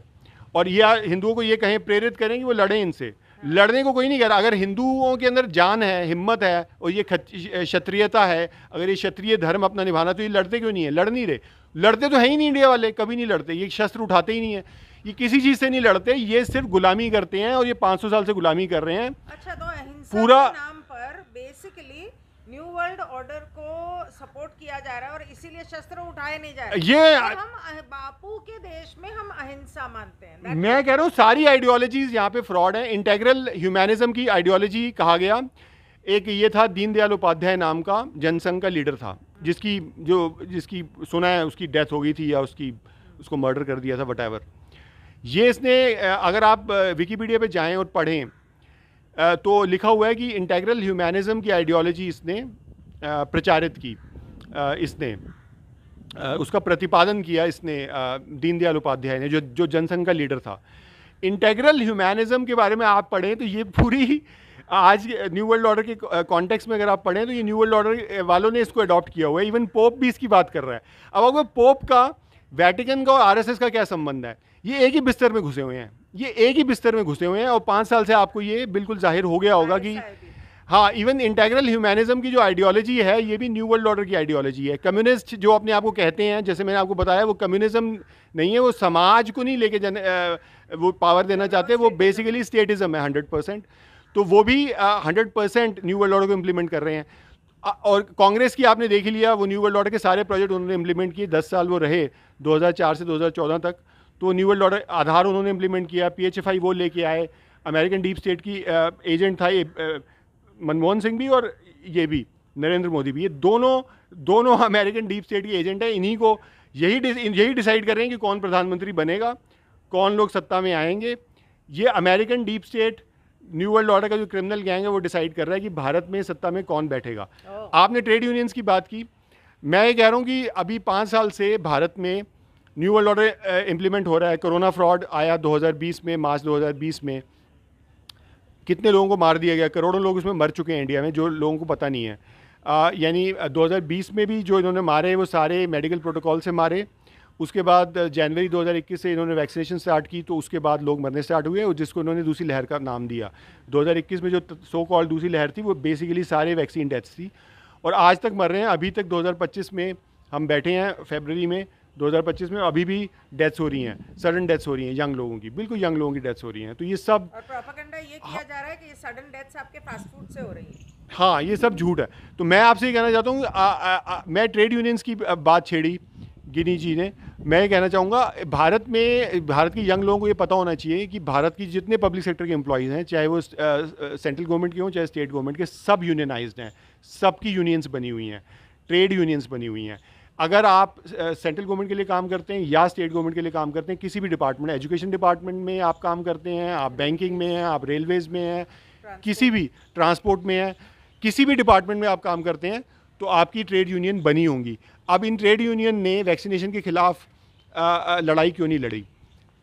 और ये हिंदुओं को ये कहें, प्रेरित करें कि वो लड़ें इनसे। लड़ने को कोई नहीं कह रहा। अगर हिंदुओं के अंदर जान है, हिम्मत है, और ये क्षत्रियता है, अगर ये क्षत्रिय धर्म अपना निभाना, तो ये लड़ते क्यों नहीं है? लड़ नहीं रहे। लड़ते तो है ही नहीं, इंडिया वाले कभी नहीं लड़ते, ये शस्त्र उठाते ही नहीं है, ये किसी चीज़ से नहीं लड़ते, ये सिर्फ गुलामी करते हैं, और ये 500 साल से गुलामी कर रहे हैं। अच्छा, तो अहिंसा पूरा के नाम पर बेसिकली न्यू वर्ल्ड ऑर्डर को सपोर्ट किया जा रहा है, और इसीलिए शस्त्र उठाए नहीं जा रहे। ये हम बापू के देश में हम अहिंसा मानते हैं। मैं कह रहा हूँ सारी आइडियोलॉजीज यहाँ पे फ्रॉड है। इंटेग्रल ह्यूमैनिज्म की आइडियोलॉजी कहा गया। एक ये था, दीनदयाल उपाध्याय नाम का जनसंघ का लीडर था, जिसकी सुना है उसकी डेथ हो गई थी, या उसको मर्डर कर दिया था, व्हाटएवर। ये इसने, अगर आप विकिपीडिया पे जाएं और पढ़ें, तो लिखा हुआ है कि इंटेग्रल ह्यूमैनिज्म की आइडियोलॉजी इसने प्रचारित की, इसने उसका प्रतिपादन किया, इसने दीनदयाल उपाध्याय ने, जो जनसंघ का लीडर था। इंटेग्रल ह्यूमैनिज्म के बारे में आप पढ़ें तो ये पूरी आज न्यू वर्ल्ड ऑर्डर के कॉन्टेक्स्ट में अगर आप पढ़ें तो ये न्यू वर्ल्ड ऑर्डर वालों ने इसको अडॉप्ट किया हुआ है। इवन पोप भी इसकी बात कर रहा है। अब अगर पोप का वेटिकन का और आरएसएस का क्या संबंध है? ये एक ही बिस्तर में घुसे हुए हैं, ये एक ही बिस्तर में घुसे हुए हैं, और 5 साल से आपको ये बिल्कुल जाहिर हो गया होगा कि हाँ, इवन इंटेग्रल ह्यूमैनिज्म की जो आइडियोलॉजी है ये भी न्यू वर्ल्ड ऑर्डर की आइडियोलॉजी है। कम्युनिस्ट जो अपने आप को कहते हैं, जैसे मैंने आपको बताया, वो कम्युनिज्म नहीं है, वो समाज को नहीं लेके वो पावर देना चाहते, वो बेसिकली स्टेटिज्म है 100%। तो वो भी 100% न्यू वर्ल्ड ऑर्डर को इम्प्लीमेंट कर रहे हैं। और कांग्रेस की आपने देख ही लिया, वो न्यू वर्ल्ड ऑर्डर के सारे प्रोजेक्ट उन्होंने इम्प्लीमेंट किए, 10 साल वो रहे 2004 से 2014 तक। तो न्यू वर्ल्ड ऑर्डर आधार उन्होंने इम्प्लीमेंट किया, PHFI वो लेके आए, अमेरिकन डीप स्टेट की एजेंट था ये मनमोहन सिंह भी और ये भी नरेंद्र मोदी भी, ये दोनों अमेरिकन डीप स्टेट की एजेंट है। इन्हीं को यही डिसाइड कर रहे हैं कि कौन प्रधानमंत्री बनेगा, कौन लोग सत्ता में आएंगे। ये American deep state new world order का जो क्रिमिनल गैंग है वो डिसाइड कर रहा है कि भारत में सत्ता में कौन बैठेगा। आपने ट्रेड यूनियंस की बात की, मैं ये कह रहा हूँ कि अभी 5 साल से भारत में न्यू वर्ल्ड ऑर्डर इम्प्लीमेंट हो रहा है। कोरोना फ्रॉड आया 2020 में, मार्च 2020 में, कितने लोगों को मार दिया गया, करोड़ों लोग उसमें मर चुके हैं इंडिया में, जो लोगों को पता नहीं है। यानी 2020 में भी जो इन्होंने मारे वो सारे मेडिकल प्रोटोकॉल से मारे। उसके बाद जनवरी 2021 से इन्होंने वैक्सीनेशन स्टार्ट की, तो उसके बाद लोग मरने स्टार्ट हुए, और जिसको इन्होंने दूसरी लहर का नाम दिया। 2021 में जो सो कॉल्ड दूसरी लहर थी वो बेसिकली सारे वैक्सीन डेथ्स थी, और आज तक मर रहे हैं। अभी तक 2025 में हम बैठे हैं, फरवरी में 2025 में, अभी भी डेथ्स हो रही हैं, सडन डेथ्स हो रही हैं यंग लोगों की, बिल्कुल यंग लोगों की डेथ्स हो रही हैं। तो ये सब और प्रोपेगेंडा ये किया जा रहा है कि ये सडन डेथ्स आपके फास्ट फूड से हो रही है। हाँ, ये सब झूठ है। तो मैं आपसे ये कहना चाहता हूँ, मैं ट्रेड यूनियंस की बात छेड़ी गिनी जी ने, मैं ये कहना चाहूँगा भारत की यंग लोगों को ये पता होना चाहिए कि भारत की जितने पब्लिक सेक्टर के एम्प्लॉयज़ हैं, चाहे वो सेंट्रल गवर्नमेंट के हों चाहे स्टेट गवर्नमेंट के, सब यूनियनाइज्ड हैं, सबकी यूनियंस बनी हुई हैं, ट्रेड यूनियंस बनी हुई हैं। अगर आप सेंट्रल गवर्नमेंट के लिए काम करते हैं या स्टेट गवर्नमेंट के लिए काम करते हैं, किसी भी डिपार्टमेंट, एजुकेशन डिपार्टमेंट में आप काम करते हैं, आप बैंकिंग में हैं, आप रेलवेज़ में हैं, किसी भी ट्रांसपोर्ट में हैं, किसी भी डिपार्टमेंट में आप काम करते हैं, तो आपकी ट्रेड यूनियन बनी होंगी। अब इन ट्रेड यूनियन ने वैक्सीनेशन के खिलाफ लड़ाई क्यों नहीं लड़ी,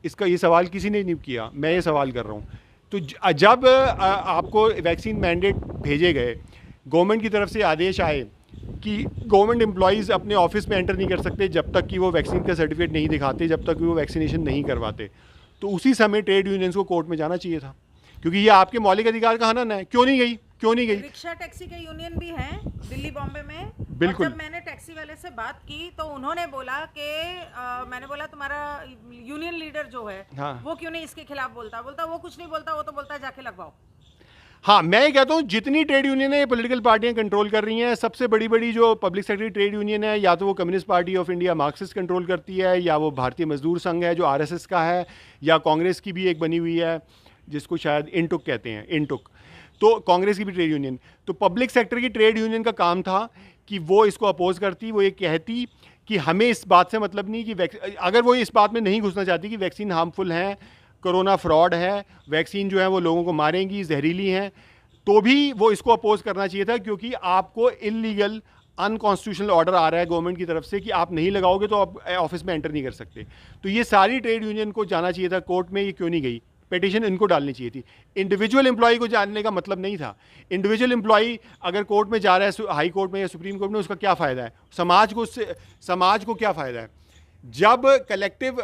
इसका ये सवाल किसी ने नहीं किया, मैं ये सवाल कर रहा हूँ। तो जब आपको वैक्सीन मैंडेट भेजे गए, गवर्नमेंट की तरफ से आदेश आए कि गवर्नमेंट एम्प्लॉयज़ अपने ऑफिस में एंटर नहीं कर सकते जब तक कि वो वैक्सीन का सर्टिफिकेट नहीं दिखाते, जब तक कि वो वैक्सीनेशन नहीं करवाते, तो उसी समय ट्रेड यूनियंस को कोर्ट में जाना चाहिए था, क्योंकि ये आपके मौलिक अधिकार का हनन है। क्यों नहीं गई? रिक्शा टैक्सी के यूनियन भी हैं दिल्ली बॉम्बे में। बिल्कुल। और जब मैंने टैक्सी वाले से बात की तो उन्होंने बोला कि मैंने बोला तुम्हारा यूनियन लीडर जो है, हाँ, वो क्यों नहीं इसके खिलाफ बोलता वो कुछ नहीं बोलता, वो तो बोलता है जाके लगवाओ। हाँ, मैं ये कहता हूँ जितनी ट्रेड यूनियन है पॉलिटिकल पार्टियां कंट्रोल कर रही हैं। सबसे बड़ी जो पब्लिक सेक्टर ट्रेड यूनियन है, या तो वो communist party of India Marxist control करती है, या वो भारतीय मजदूर संघ है जो आरएसएस का है, या कांग्रेस की भी एक बनी हुई है जिसको शायद इंटुक कहते हैं, इंटुक। तो कांग्रेस की भी ट्रेड यूनियन। तो पब्लिक सेक्टर की ट्रेड यूनियन का काम था कि वो इसको अपोज करती, वो ये कहती कि हमें इस बात से मतलब नहीं कि अगर वो इस बात में नहीं घुसना चाहती कि वैक्सीन हार्मफुल हैं, कोरोना फ्रॉड है, वैक्सीन जो है वो लोगों को मारेंगी, जहरीली हैं, तो भी वो इसको अपोज करना चाहिए था, क्योंकि आपको इलीगल अनकॉन्स्टिट्यूशनल ऑर्डर आ रहा है गवर्नमेंट की तरफ से कि आप नहीं लगाओगे तो आप ऑफिस में एंटर नहीं कर सकते। तो ये सारी ट्रेड यूनियन को जाना चाहिए था कोर्ट में, ये क्यों नहीं गई? पिटीशन इनको डालनी चाहिए थी। इंडिविजुअल एम्प्लॉय को जानने का मतलब नहीं था। इंडिविजुअल एम्प्लॉय अगर कोर्ट में जा रहा है, हाई कोर्ट में या सुप्रीम कोर्ट में, उसका क्या फ़ायदा है? समाज को क्या फ़ायदा है? जब कलेक्टिव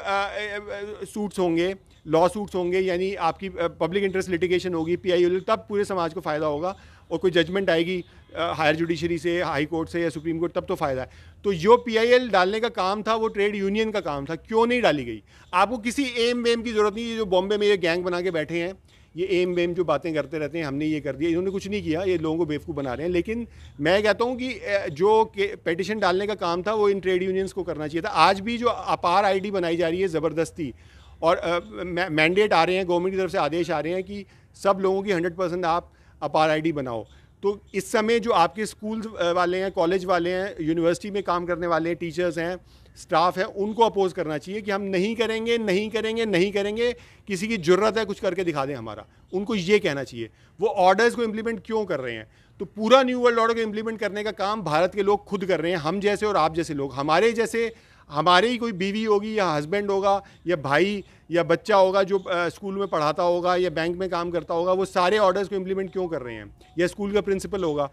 सूट्स होंगे, लॉ सूट्स होंगे, यानी आपकी पब्लिक इंटरेस्ट लिटिगेशन होगी, PIL, तब पूरे समाज को फ़ायदा होगा, और कोई जजमेंट आएगी हायर जुडिशरी से, हाई कोर्ट से या सुप्रीम कोर्ट, तब तो फ़ायदा है। तो जो PIL डालने का काम था वो ट्रेड यूनियन का काम था, क्यों नहीं डाली गई? आपको किसी एम वेम की ज़रूरत नहीं। जो बॉम्बे में ये गैंग बना के बैठे हैं, ये एम वेम जो बातें करते रहते हैं, हमने ये कर दिया, इन्होंने कुछ नहीं किया, ये लोगों को बेवकूफ़ बना रहे हैं। लेकिन मैं कहता हूँ कि जो पिटीशन डालने का काम था वो इन ट्रेड यूनियंस को करना चाहिए था। आज भी जो अपार ID बनाई जा रही है ज़बरदस्ती, और मैंडेट आ रहे हैं, गवर्नमेंट की तरफ से आदेश आ रहे हैं कि सब लोगों की 100% आप अपार ID बनाओ, तो इस समय जो आपके स्कूल वाले हैं, कॉलेज वाले हैं, यूनिवर्सिटी में काम करने वाले हैं, टीचर्स हैं, स्टाफ है, उनको अपोज करना चाहिए कि हम नहीं करेंगे, नहीं करेंगे, नहीं करेंगे। किसी की ज़रूरत है कुछ करके दिखा दें हमारा, उनको ये कहना चाहिए। वो ऑर्डर्स को इम्प्लीमेंट क्यों कर रहे हैं? तो पूरा न्यू वर्ल्ड ऑर्डर को इम्प्लीमेंट करने का काम भारत के लोग खुद कर रहे हैं, हम जैसे और आप जैसे लोग। हमारे जैसे, हमारे ही कोई बीवी होगी या हस्बैंड होगा या भाई या बच्चा होगा जो स्कूल में पढ़ाता होगा या बैंक में काम करता होगा, वो सारे ऑर्डर्स को इम्प्लीमेंट क्यों कर रहे हैं? या स्कूल का प्रिंसिपल होगा।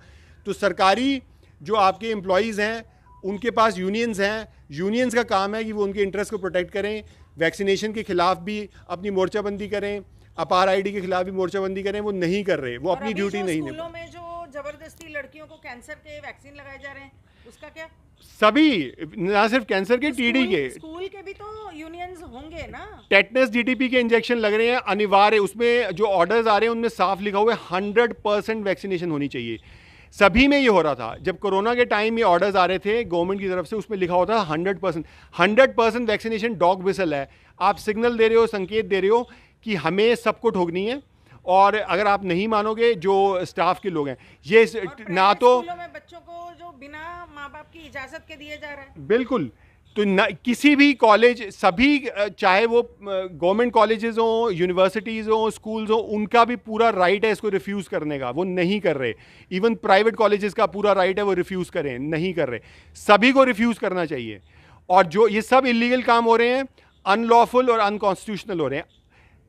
तो सरकारी जो आपके एम्प्लॉयज़ हैं, उनके पास यूनियंस हैं, यूनियंस का काम है कि वो उनके इंटरेस्ट को प्रोटेक्ट करें, वैक्सीनेशन के खिलाफ भी अपनी मोर्चाबंदी करें, अपार आईडी के खिलाफ भी मोर्चाबंदी करें, वो नहीं कर रहे, वो अपनी ड्यूटी नहीं निभा। स्कूलों में जो जबरदस्ती लड़कियों को कैंसर के वैक्सीन लगाए जा रहे हैं, उसका क्या? सभी, ना सिर्फ कैंसर के, टीडी के, स्कूल के भी तो यूनियंस होंगे ना। टेटनस डीटीपी के इंजेक्शन लग रहे हैं अनिवार्य, उसमें जो ऑर्डर्स आ रहे हैं उनमें साफ लिखा हुआ है 100% वैक्सीनेशन होनी चाहिए। सभी में ये हो रहा था, जब कोरोना के टाइम ये ऑर्डर्स आ रहे थे गवर्नमेंट की तरफ से, उसमें लिखा होता है 100% वैक्सीनेशन डॉग विसल है। आप सिग्नल दे रहे हो, संकेत दे रहे हो कि हमें सबको ठोकनी है, और अगर आप नहीं मानोगे जो स्टाफ के लोग हैं, ये ना तो स्कूलों में बच्चों को जो बिना माँ बाप की इजाजत के दिए जा रहा है, बिल्कुल, तो न, किसी भी कॉलेज, सभी चाहे वो गवर्नमेंट कॉलेजेस हों, यूनिवर्सिटीज़ हों, स्कूल्स हों, उनका भी पूरा राइट है इसको रिफ्यूज़ करने का, वो नहीं कर रहे। इवन प्राइवेट कॉलेजेस का पूरा राइट है वो रिफ्यूज़ करें, नहीं कर रहे। सभी को रिफ्यूज़ करना चाहिए। और जो ये सब इलीगल काम हो रहे हैं, अनलॉफुल और अनकॉन्स्टिट्यूशनल हो रहे हैं,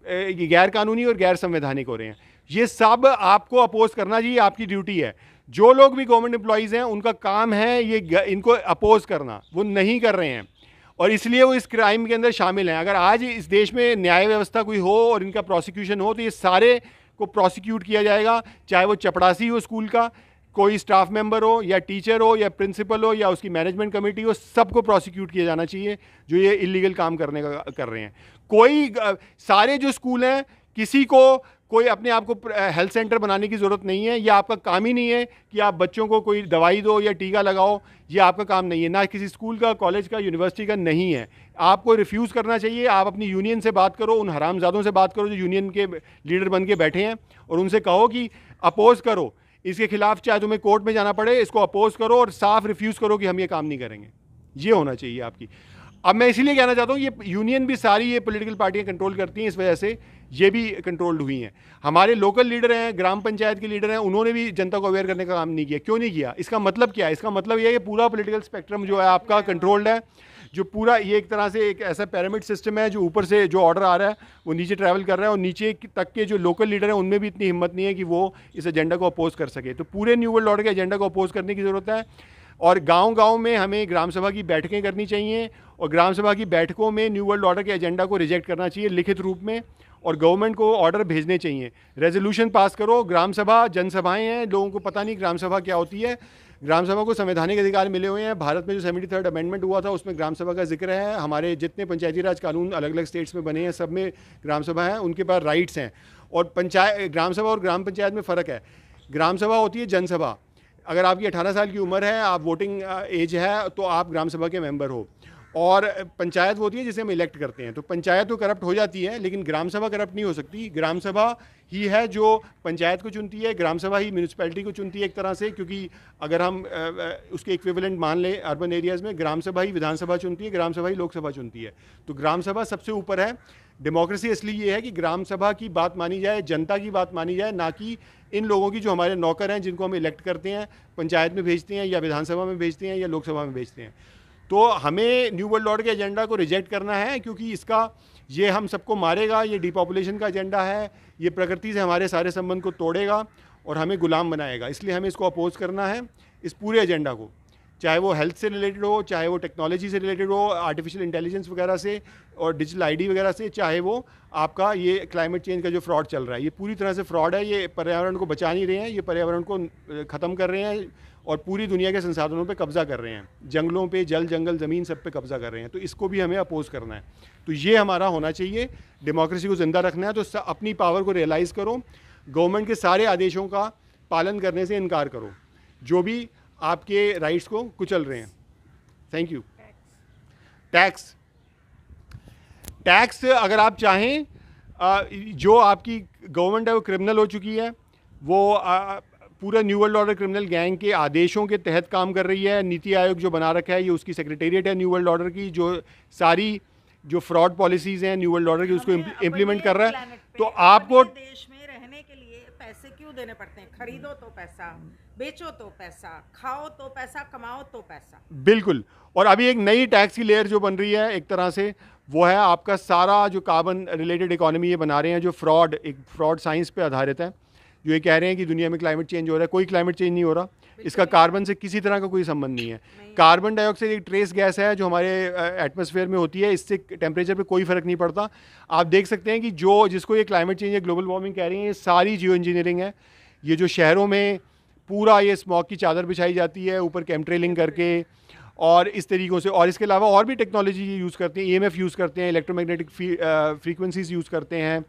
ये गैर कानूनी और गैर संवैधानिक हो रहे हैं, ये सब आपको अपोज करना चाहिए, आपकी ड्यूटी है। जो लोग भी गवर्नमेंट एम्प्लॉयज़ हैं उनका काम है ये इनको अपोज करना, वो नहीं कर रहे हैं, और इसलिए वो इस क्राइम के अंदर शामिल हैं। अगर आज इस देश में न्याय व्यवस्था कोई हो और इनका प्रोसिक्यूशन हो, तो ये सारे को प्रोसिक्यूट किया जाएगा, चाहे वो चपड़ासी हो स्कूल का, कोई स्टाफ मेंबर हो या टीचर हो या प्रिंसिपल हो या उसकी मैनेजमेंट कमेटी हो, सबको प्रोसिक्यूट किया जाना चाहिए जो ये इलीगल काम करने का कर रहे हैं। कोई सारे जो स्कूल हैं, किसी को कोई अपने आप को हेल्थ सेंटर बनाने की ज़रूरत नहीं है। ये आपका काम ही नहीं है कि आप बच्चों को कोई दवाई दो या टीका लगाओ, ये आपका काम नहीं है, ना किसी स्कूल का, कॉलेज का, यूनिवर्सिटी का नहीं है। आपको रिफ्यूज़ करना चाहिए। आप अपनी यूनियन से बात करो, उन हरामजादों से बात करो जो यूनियन के लीडर बन के बैठे हैं, और उनसे कहो कि अपोज करो इसके खिलाफ, चाहे तुम्हें कोर्ट में जाना पड़े, इसको अपोज करो और साफ रिफ्यूज़ करो कि हम ये काम नहीं करेंगे। ये होना चाहिए आपकी। अब मैं इसीलिए कहना चाहता हूँ, ये यूनियन भी सारी ये पॉलिटिकल पार्टियां कंट्रोल करती हैं, इस वजह से ये भी कंट्रोल्ड हुई हैं। हमारे लोकल लीडर हैं, ग्राम पंचायत के लीडर हैं, उन्होंने भी जनता को अवेयर करने का काम नहीं किया। क्यों नहीं किया? इसका मतलब क्या है? इसका मतलब ये है कि पूरा पॉलिटिकल स्पेक्ट्रम जो है आपका कंट्रोल्ड है, जो पूरा ये एक तरह से एक ऐसा पिरामिड सिस्टम है, जो ऊपर से जो ऑर्डर आ रहा है वो नीचे ट्रैवल कर रहा है, और नीचे तक के जो लोकल लीडर हैं उनमें भी इतनी हिम्मत नहीं है कि वो इस एजेंडा को अपोज कर सके। तो पूरे न्यू वर्ल्ड ऑर्डर के एजेंडा को अपोज करने की ज़रूरत है, और गांव-गांव में हमें ग्राम सभा की बैठकें करनी चाहिए, और ग्राम सभा की बैठकों में न्यू वर्ल्ड ऑर्डर के एजेंडा को रिजेक्ट करना चाहिए लिखित रूप में, और गवर्नमेंट को ऑर्डर भेजने चाहिए। रेजोल्यूशन पास करो। ग्राम सभा जनसभाएं हैं, लोगों को पता नहीं ग्राम सभा क्या होती है। ग्राम सभा को संवैधानिक अधिकार मिले हुए हैं। भारत में जो 73rd अमेंडमेंट हुआ था उसमें ग्राम सभा का जिक्र है। हमारे जितने पंचायती राज कानून अलग अलग स्टेट्स में बने हैं, सब में ग्राम सभा है, उनके पास राइट्स हैं। और ग्राम सभा और ग्राम पंचायत में फ़र्क है। ग्राम सभा होती है जनसभा। अगर आपकी 18 साल की उम्र है, आप वोटिंग एज है, तो आप ग्राम सभा के मेंबर हो। और पंचायत वो होती है जिसे हम इलेक्ट करते हैं। तो पंचायत तो करप्ट हो जाती है, लेकिन ग्राम सभा करप्ट नहीं हो सकती। ग्राम सभा ही है जो पंचायत को चुनती है, ग्राम सभा ही म्यूनिसिपैलिटी को चुनती है एक तरह से, क्योंकि अगर हम उसके इक्विवेलेंट मान लें अर्बन एरियाज़ में, ग्राम सभा ही विधानसभा चुनती है, ग्राम सभा ही लोकसभा चुनती है। तो ग्राम सभा सबसे ऊपर है। डेमोक्रेसी इसलिए ये है कि ग्राम सभा की बात मानी जाए, जनता की बात मानी जाए, ना कि इन लोगों की जो हमारे नौकर हैं, जिनको हम इलेक्ट करते हैं, पंचायत में भेजते हैं या विधानसभा में भेजते हैं या लोकसभा में भेजते हैं। तो हमें न्यू वर्ल्ड ऑर्डर के एजेंडा को रिजेक्ट करना है, क्योंकि इसका ये हम सबको मारेगा, ये डिपॉपुलेशन का एजेंडा है, ये प्रकृति से हमारे सारे संबंध को तोड़ेगा और हमें गुलाम बनाएगा। इसलिए हमें इसको अपोज करना है, इस पूरे एजेंडा को, चाहे वो हेल्थ से रिलेटेड हो, चाहे वो टेक्नोलॉजी से रिलेटेड हो, आर्टिफिशियल इंटेलिजेंस वगैरह से और डिजिटल आईडी वगैरह से, चाहे वो आपका ये क्लाइमेट चेंज का जो फ्रॉड चल रहा है, ये पूरी तरह से फ्रॉड है। ये पर्यावरण को बचा नहीं रहे हैं, ये पर्यावरण को ख़त्म कर रहे हैं और पूरी दुनिया के संसाधनों पे कब्जा कर रहे हैं, जंगलों पे, जल जंगल ज़मीन सब पे कब्जा कर रहे हैं। तो इसको भी हमें अपोज करना है। तो ये हमारा होना चाहिए। डेमोक्रेसी को ज़िंदा रखना है तो अपनी पावर को रियलाइज़ करो, गवर्नमेंट के सारे आदेशों का पालन करने से इनकार करो जो भी आपके राइट्स को कुचल रहे हैं। Thank you. टैक्स अगर आप चाहें, जो आपकी गवर्नमेंट है वो क्रिमिनल हो चुकी है, वो पूरा new world order criminal gang के आदेशों के तहत काम कर रही है। नीति आयोग जो बना रखा है, ये उसकी सेक्रेटेरिएट है न्यू वर्ल्ड ऑर्डर की, जो सारी जो फ्रॉड पॉलिसीज़ हैं न्यू वर्ल्ड ऑर्डर की उसको इम्प्लीमेंट कर रहा है। तो आपको देश में रहने के लिए पैसे क्यों देने पड़ते हैं? खरीदो तो पैसा, बेचो तो पैसा, खाओ तो पैसा, कमाओ तो पैसा। बिल्कुल। और अभी एक नई टैक्स की लेयर जो बन रही है एक तरह से, वो है आपका सारा जो कार्बन रिलेटेड इकोनॉमी ये बना रहे हैं, जो एक फ्रॉड साइंस पे आधारित है, जो ये कह रहे हैं कि दुनिया में क्लाइमेट चेंज हो रहा है। कोई क्लाइमेट चेंज नहीं हो रहा। इसका कार्बन से किसी तरह का कोई संबंध नहीं है। कार्बन डाइऑक्साइड एक ट्रेस गैस है जो हमारे एटमॉस्फेयर में होती है, इससे टेम्परेचर पे कोई फर्क नहीं पड़ता। आप देख सकते हैं कि जिसको ये क्लाइमेट चेंज या ग्लोबल वार्मिंग कह रही हैं, ये सारी जियो इंजीनियरिंग है। ये जो शहरों में पूरा ये स्मॉग की चादर बिछाई जाती है ऊपर केमट्रेलिंग करके और इस तरीक़ों से, और इसके अलावा और भी टेक्नोलॉजी यूज़ करते हैं, ईएमएफ यूज़ करते हैं, इलेक्ट्रोमैग्नेटिक फ्रीक्वेंसीज यूज़ करते हैं,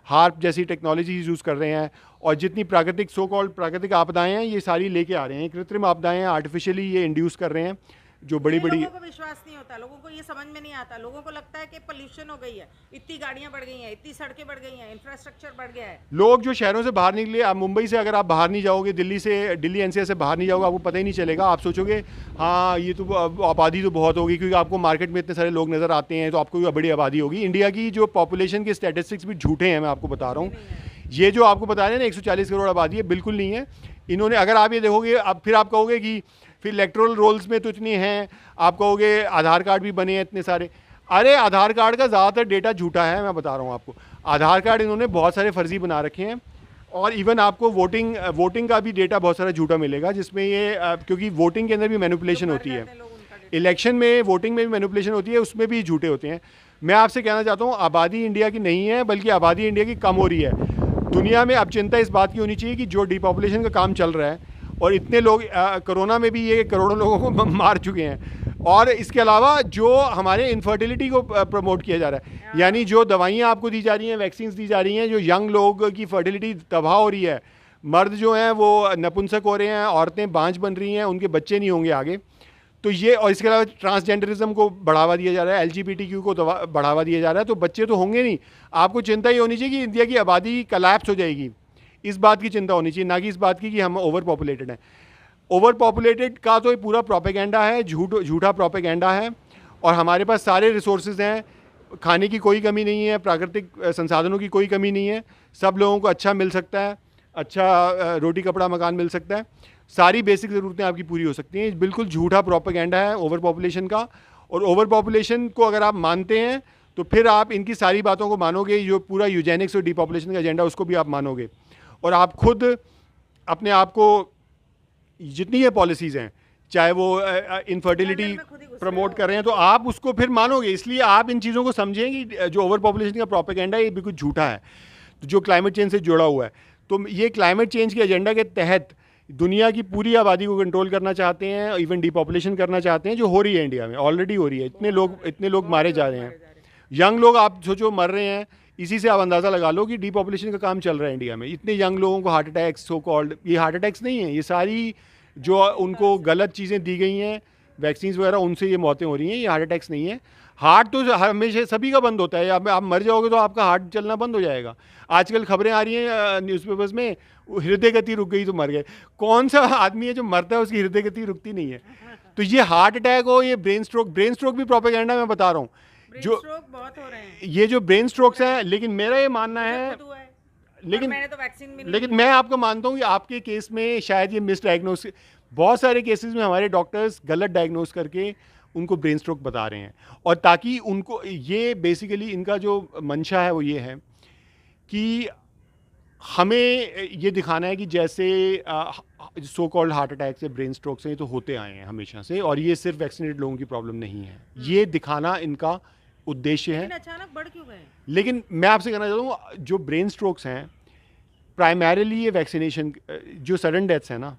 हार्प जैसी टेक्नोलॉजीज यूज़ कर रहे हैं। और जितनी प्राकृतिक सो कॉल्ड प्राकृतिक आपदाएं हैं ये सारी लेके आ रहे हैं, कृत्रिम आपदाएं हैं, आर्टिफिशियली ये इंड्यूस कर रहे हैं जो बड़ी बड़ी। लोगों को विश्वास नहीं होता, लोगों को ये समझ में नहीं आता, लोगों को लगता है कि पोल्यूशन हो गई है, इतनी गाड़ियां बढ़ गई हैं, इतनी सड़कें बढ़ गई हैं, इंफ्रास्ट्रक्चर बढ़ गया है। लोग जो शहरों से बाहर निकले, आप मुंबई से अगर आप बाहर नहीं जाओगे, दिल्ली एनसीआर से बाहर नहीं जाओगे, आपको पता ही नहीं चलेगा। आप सोचोगे हाँ ये तो आबादी तो बहुत होगी, क्योंकि आपको मार्केट में इतने सारे लोग नज़र आते हैं, तो आपको बड़ी आबादी होगी। इंडिया की जो पॉपुलेशन के स्टैटिस्टिक्स भी झूठे हैं, मैं आपको बता रहा हूँ। ये जो आपको बता रहे हैं ना 140 करोड़ आबादी है, बिल्कुल नहीं है। इन्होंने, अगर आप ये देखोगे, अब फिर आप कहोगे कि फिर इलेक्टोरल रोल्स में तो इतनी हैं, आप कहोगे आधार कार्ड भी बने हैं इतने सारे। अरे आधार कार्ड का ज़्यादातर डेटा झूठा है, मैं बता रहा हूँ आपको। आधार कार्ड इन्होंने बहुत सारे फर्जी बना रखे हैं, और इवन आपको वोटिंग का भी डेटा बहुत सारा झूठा मिलेगा, जिसमें ये क्योंकि वोटिंग के अंदर भी मैनिपुलेशन होती है, इलेक्शन में वोटिंग में भी मैनिपुलेशन होती है, उसमें भी झूठे होते हैं। मैं आपसे कहना चाहता हूँ आबादी इंडिया की नहीं है, बल्कि आबादी इंडिया की कम हो रही है। दुनिया में अब चिंता इस बात की होनी चाहिए कि जो डिपॉपुलेशन का काम चल रहा है, और इतने लोग कोरोना में भी ये करोड़ों लोगों को मार चुके हैं, और इसके अलावा जो हमारे इनफर्टिलिटी को प्रमोट किया जा रहा है, यानी जो दवाइयाँ आपको दी जा रही हैं, वैक्सीन्स दी जा रही हैं, जो यंग लोग की फर्टिलिटी तबाह हो रही है, मर्द जो हैं वो नपुंसक हो रहे हैं, औरतें बांझ बन रही हैं, उनके बच्चे नहीं होंगे आगे। तो ये, और इसके अलावा ट्रांसजेंडरिज्म को बढ़ावा दिया जा रहा है, LGBTQ को बढ़ावा दिया जा रहा है, तो बच्चे तो होंगे नहीं। आपको चिंता ये होनी चाहिए कि इंडिया की आबादी कलैप्स हो जाएगी, इस बात की चिंता होनी चाहिए, ना कि इस बात की कि हम ओवर पॉपुलेटेड हैं। ओवर पॉपुलेटेड का तो ये पूरा प्रोपेगेंडा है, झूठा प्रोपेगेंडा है। और हमारे पास सारे रिसोर्सेज हैं, खाने की कोई कमी नहीं है, प्राकृतिक संसाधनों की कोई कमी नहीं है, सब लोगों को अच्छा मिल सकता है, अच्छा रोटी कपड़ा मकान मिल सकता है, सारी बेसिक ज़रूरतें आपकी पूरी हो सकती हैं। बिल्कुल झूठा प्रोपेगेंडा है ओवर पॉपुलेशन का। और ओवर पॉपुलेशन को अगर आप मानते हैं तो फिर आप इनकी सारी बातों को मानोगे, जो पूरा यूजेनिक्स और डिपॉपुलेशन का एजेंडा उसको भी आप मानोगे, और आप खुद अपने आप को जितनी ये पॉलिसीज़ हैं, चाहे वो इनफर्टिलिटी प्रमोट कर रहे हैं, तो आप उसको फिर मानोगे। इसलिए आप इन चीज़ों को समझें कि जो ओवर पॉपुलेशन का प्रोपेगेंडा है ये बिल्कुल झूठा है, जो क्लाइमेट चेंज से जुड़ा हुआ है। तो ये क्लाइमेट चेंज के एजेंडा के तहत दुनिया की पूरी आबादी को कंट्रोल करना चाहते हैं, इवन डिपॉपुलेशन करना चाहते हैं, जो हो रही है इंडिया में, ऑलरेडी हो रही है। इतने लोग मारे जा रहे हैं, यंग लोग आप सोचो मर रहे हैं। इसी से आप अंदाज़ा लगा लो कि डिपॉपुलेशन का काम चल रहा है इंडिया में। इतने यंग लोगों को हार्ट अटैक्स, सो कॉल्ड, ये हार्ट अटैक्स नहीं है, ये सारी जो उनको गलत चीज़ें दी गई हैं, वैक्सीन वगैरह, उनसे ये मौतें हो रही हैं, ये हार्ट अटैक्स नहीं है। हार्ट तो हमेशा सभी का बंद होता है, आप मर जाओगे तो आपका हार्ट चलना बंद हो जाएगा। आजकल खबरें आ रही हैं न्यूज़पेपर्स में, हृदय गति रुक गई तो मर गए। कौन सा आदमी है जो मरता है उसकी हृदय गति रुकती नहीं है? तो ये हार्ट अटैक हो, ये ब्रेन स्ट्रोक भी प्रोपेगेंडा मैं बता रहा हूँ, जो बहुत हो रहे हैं ये जो ब्रेन स्ट्रोक्स हैं। लेकिन मेरा ये मानना है, लेकिन मैंने तो वैक्सीन भी नहीं लेकिन मैं आपको मानता हूँ कि आपके केस में शायद ये मिस डायग्नोस, बहुत सारे केसेस में हमारे डॉक्टर्स गलत डायग्नोस करके उनको ब्रेन स्ट्रोक बता रहे हैं। और ताकि उनको, ये बेसिकली इनका जो मंशा है वो ये है कि हमें ये दिखाना है कि जैसे सो कॉल्ड हार्ट अटैक से, ब्रेन स्ट्रोक से, ये तो होते आए हैं हमेशा से, और ये सिर्फ वैक्सीनेटेड लोगों की प्रॉब्लम नहीं है, ये दिखाना इनका उद्देश्य है। अचानक बढ़ क्यों गए? लेकिन मैं आपसे कहना चाहता हूँ, जो ब्रेन स्ट्रोक्स हैं प्राइमरीली ये वैक्सीनेशन, जो सडन डेथ्स हैं ना,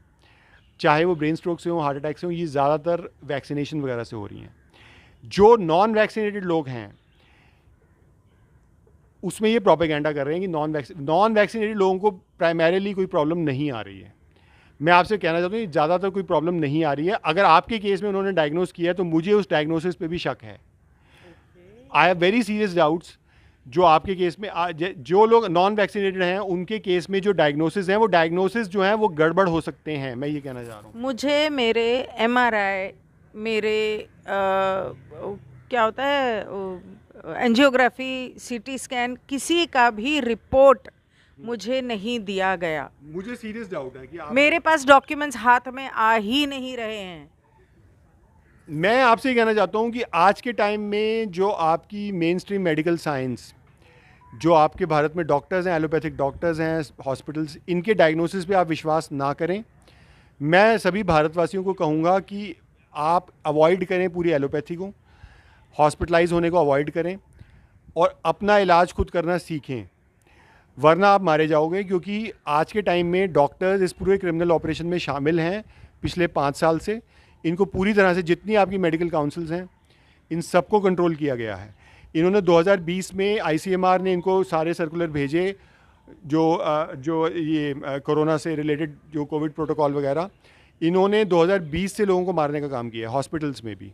चाहे वो ब्रेन स्ट्रोक से हो, हार्ट अटैक से हो, ये ज़्यादातर वैक्सीनेशन वगैरह से हो रही हैं। जो नॉन वैक्सीनेटेड लोग हैं उसमें ये प्रोपेगेंडा कर रहे हैं कि नॉन वैक्सीनेटेड लोगों को प्राइमरीली कोई प्रॉब्लम नहीं आ रही है। मैं आपसे कहना चाहता हूँ ज़्यादातर कोई प्रॉब्लम नहीं आ रही है। अगर आपके केस में उन्होंने डायग्नोस किया है तो मुझे उस डायग्नोसिस पे भी शक है। I have very serious doubts. जो आपके केस में जो लोग नॉन वैक्सीनेटेड हैं उनके केस में जो डायग्नोसिस हैं, वो डायग्नोसिस जो हैं वो गड़बड़ हो सकते हैं, मैं ये कहना चाह रहा हूँ। मुझे मेरे MRI, मेरे क्या होता है एंजियोग्राफी, CT स्कैन, किसी का भी रिपोर्ट मुझे नहीं दिया गया। मुझे सीरियस डाउट है कि मेरे पास डॉक्यूमेंट्स हाथ में आ ही नहीं रहे हैं। मैं आपसे ये कहना चाहता हूँ कि आज के टाइम में जो आपकी मेन स्ट्रीम मेडिकल साइंस, जो आपके भारत में डॉक्टर्स हैं, एलोपैथिक डॉक्टर्स हैं, हॉस्पिटल्स, इनके डायग्नोसिस पे आप विश्वास ना करें। मैं सभी भारतवासियों को कहूँगा कि आप अवॉइड करें पूरी एलोपैथी को, हॉस्पिटलाइज होने को अवॉइड करें और अपना इलाज खुद करना सीखें, वरना आप मारे जाओगे। क्योंकि आज के टाइम में डॉक्टर्स इस पूरे क्रिमिनल ऑपरेशन में शामिल हैं पिछले 5 साल से। इनको पूरी तरह से, जितनी आपकी मेडिकल काउंसिल्स हैं, इन सबको कंट्रोल किया गया है। इन्होंने 2020 में आईसीएमआर ने इनको सारे सर्कुलर भेजे जो ये कोरोना से रिलेटेड जो कोविड प्रोटोकॉल वगैरह, इन्होंने 2020 से लोगों को मारने का काम किया है। हॉस्पिटल्स में भी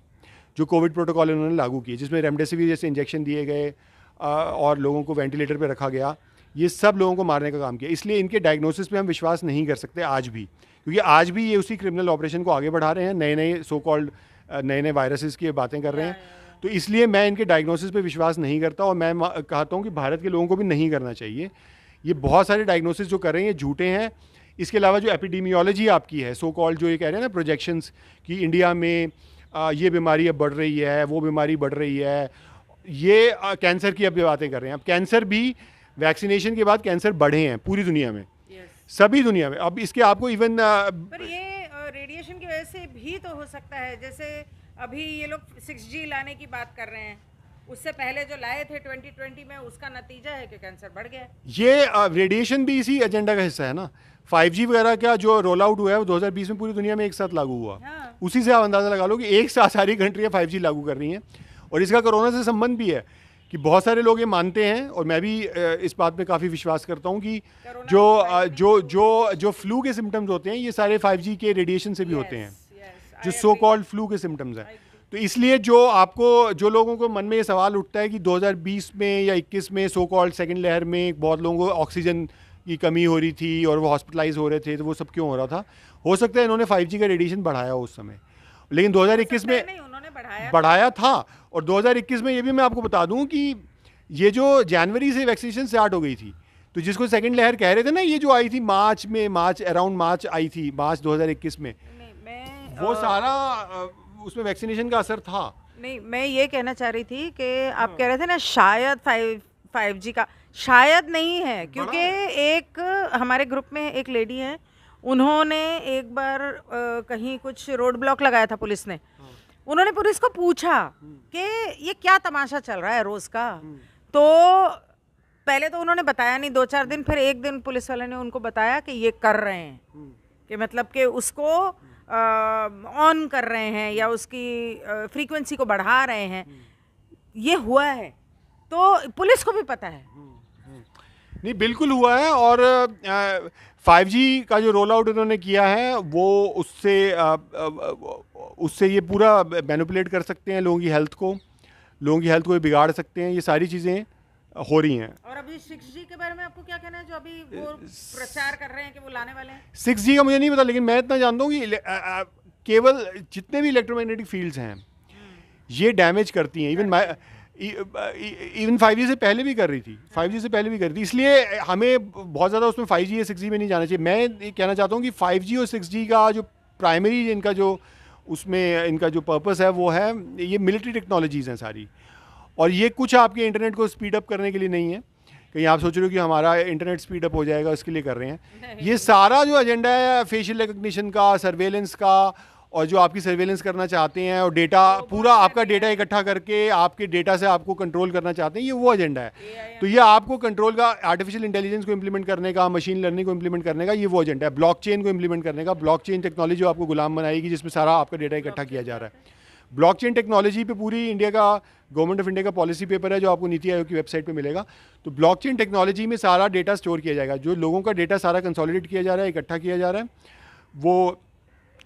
जो कोविड प्रोटोकॉल इन्होंने लागू किए, जिसमें रेमडेसिविर जैसे इंजेक्शन दिए गए और लोगों को वेंटिलेटर पर रखा गया, ये सब लोगों को मारने का काम किया। इसलिए इनके डायग्नोसिस पे हम विश्वास नहीं कर सकते आज भी, क्योंकि आज भी ये उसी क्रिमिनल ऑपरेशन को आगे बढ़ा रहे हैं, नए नए सो कॉल्ड नए वायरसेस की बातें कर रहे हैं। तो इसलिए मैं इनके डायग्नोसिस पे विश्वास नहीं करता और मैं कहता हूँ कि भारत के लोगों को भी नहीं करना चाहिए। ये बहुत सारे डायग्नोसिस जो कर रहे हैं ये झूठे हैं। इसके अलावा जो एपिडेमियोलॉजी आपकी है, सो कॉल्ड जो ये कह रहे हैं ना प्रोजेक्शंस कि इंडिया में ये बीमारी अब बढ़ रही है, वो बीमारी बढ़ रही है, ये कैंसर की अब बातें कर रहे हैं। अब कैंसर भी वैक्सीनेशन के बाद कैंसर बढ़े हैं पूरी दुनिया में, सभी दुनिया में। अब इसके आपको इवन पर ये रेडिएशन की वजह से भी तो हो सकता है। जैसे अभी ये लोग 6G लाने की बात कर रहे हैं, उससे पहले जो लाए थे 2020 में, उसका नतीजा है कि कैंसर बढ़ गया। ये रेडिएशन भी इसी एजेंडा का हिस्सा है ना। 5G वगैरह का जो रोल आउट हुआ है वो 2020 में पूरी दुनिया में एक साथ लागू हुआ। हाँ। उसी से आप अंदाज़ा लगा लो कि एक साथ सारी कंट्रियाँ 5G लागू कर रही हैं। और इसका कोरोना से संबंध भी है कि बहुत सारे लोग ये मानते हैं, और मैं भी इस बात में काफ़ी विश्वास करता हूँ कि जो फ्लू के सिम्टम्स होते हैं ये सारे 5G के रेडिएशन से भी होते हैं, जो सो कॉल्ड फ्लू के सिम्टम्स हैं। तो इसलिए जो लोगों को मन में ये सवाल उठता है कि 2020 में या 21 में सो कॉल्ड सेकेंड लहर में बहुत लोगों को ऑक्सीजन की कमी हो रही थी और वो हॉस्पिटलाइज हो रहे थे, तो वो सब क्यों हो रहा था? हो सकता है इन्होंने 5G का रेडिएशन बढ़ाया उस समय, लेकिन 2021 में उन्होंने बढ़ाया था। और 2021 में ये भी मैं आपको बता दूं कि ये जो जनवरी से वैक्सीनेशन स्टार्ट हो गई थी, तो जिसको सेकेंड लहर कह रहे थे ना, ये जो आई थी अराउंड मार्च आई थी, मार्च 2021 में, वो सारा उसमें वैक्सीनेशन का असर था। नहीं, मैं ये कहना चाह रही थी कि आप कह रहे थे ना शायद 5G का, शायद नहीं है, क्योंकि एक हमारे ग्रुप में एक लेडी है, उन्होंने एक बार कहीं कुछ रोड ब्लॉक लगाया था पुलिस ने। उन्होंने पुलिस को पूछा कि ये क्या तमाशा चल रहा है रोज़ का, तो पहले तो उन्होंने बताया नहीं 2-4 दिन, फिर एक दिन पुलिस वाले ने उनको बताया कि ये कर रहे हैं, कि मतलब कि उसको ऑन कर रहे हैं या उसकी फ्रीक्वेंसी को बढ़ा रहे हैं। ये हुआ है, तो पुलिस को भी पता है। नहीं, बिल्कुल हुआ है। और 5G का जो रोल आउट उन्होंने किया है वो उससे ये पूरा मैनिपुलेट कर सकते हैं लोगों की हेल्थ को बिगाड़ सकते हैं। ये सारी चीज़ें हो रही हैं। और अभी 6G के बारे में आपको क्या कहना है, जो अभी वो प्रचार कर रहे हैं कि वो लाने वाले हैं? 6G का मुझे नहीं पता, लेकिन मैं इतना जानता हूँ कि केवल जितने भी इलेक्ट्रोमैग्नेटिक फील्ड्स हैं ये डैमेज करती हैं। इवन 5G से पहले भी कर रही थी। इसलिए हमें बहुत ज़्यादा उसमें 5G या 6G में नहीं जाना चाहिए। मैं ये कहना चाहता हूँ कि 5G और 6G का जो प्राइमरी इनका जो पर्पस है वो है, ये मिलिट्री टेक्नोलॉजीज़ हैं सारी, और ये कुछ आपके इंटरनेट को स्पीड अप करने के लिए नहीं है। कहीं आप सोच रहे हो कि हमारा इंटरनेट स्पीड अप हो जाएगा, इसके लिए कर रहे हैं। ये सारा जो एजेंडा है फेशियल रिकग्निशन का, सर्वेलेंस का, और जो आपकी सर्वेलेंस करना चाहते हैं और डेटा पूरा आपका डेटा इकट्ठा करके आपके डेटा से आपको कंट्रोल करना चाहते हैं, ये वो एजेंडा है। तो ये आपको कंट्रोल का, आर्टिफिशियल इंटेलिजेंस को इम्प्लीमेंट करने का, मशीन लर्निंग को इम्प्लीमेंट करने का, ये वो एजेंडा है। ब्लॉकचेन को इम्प्लीमेंट करने का, ब्लॉकचेन टेक्नोलॉजी जो आपको गुलाम बनाएगी, जिसमें सारा आपका डेटा इकट्ठा किया जा रहा है। ब्लॉकचेन टेक्नोलॉजी पे पूरी इंडिया का, गवर्नमेंट ऑफ इंडिया का पॉलिसी पेपर है जो आपको नीति आयोग की वेबसाइट पे मिलेगा। तो ब्लॉकचेन टेक्नोलॉजी में सारा डेटा स्टोर किया जाएगा, जो लोगों का डेटा सारा कंसोलिडेट किया जा रहा है, इकट्ठा किया जा रहा है, वो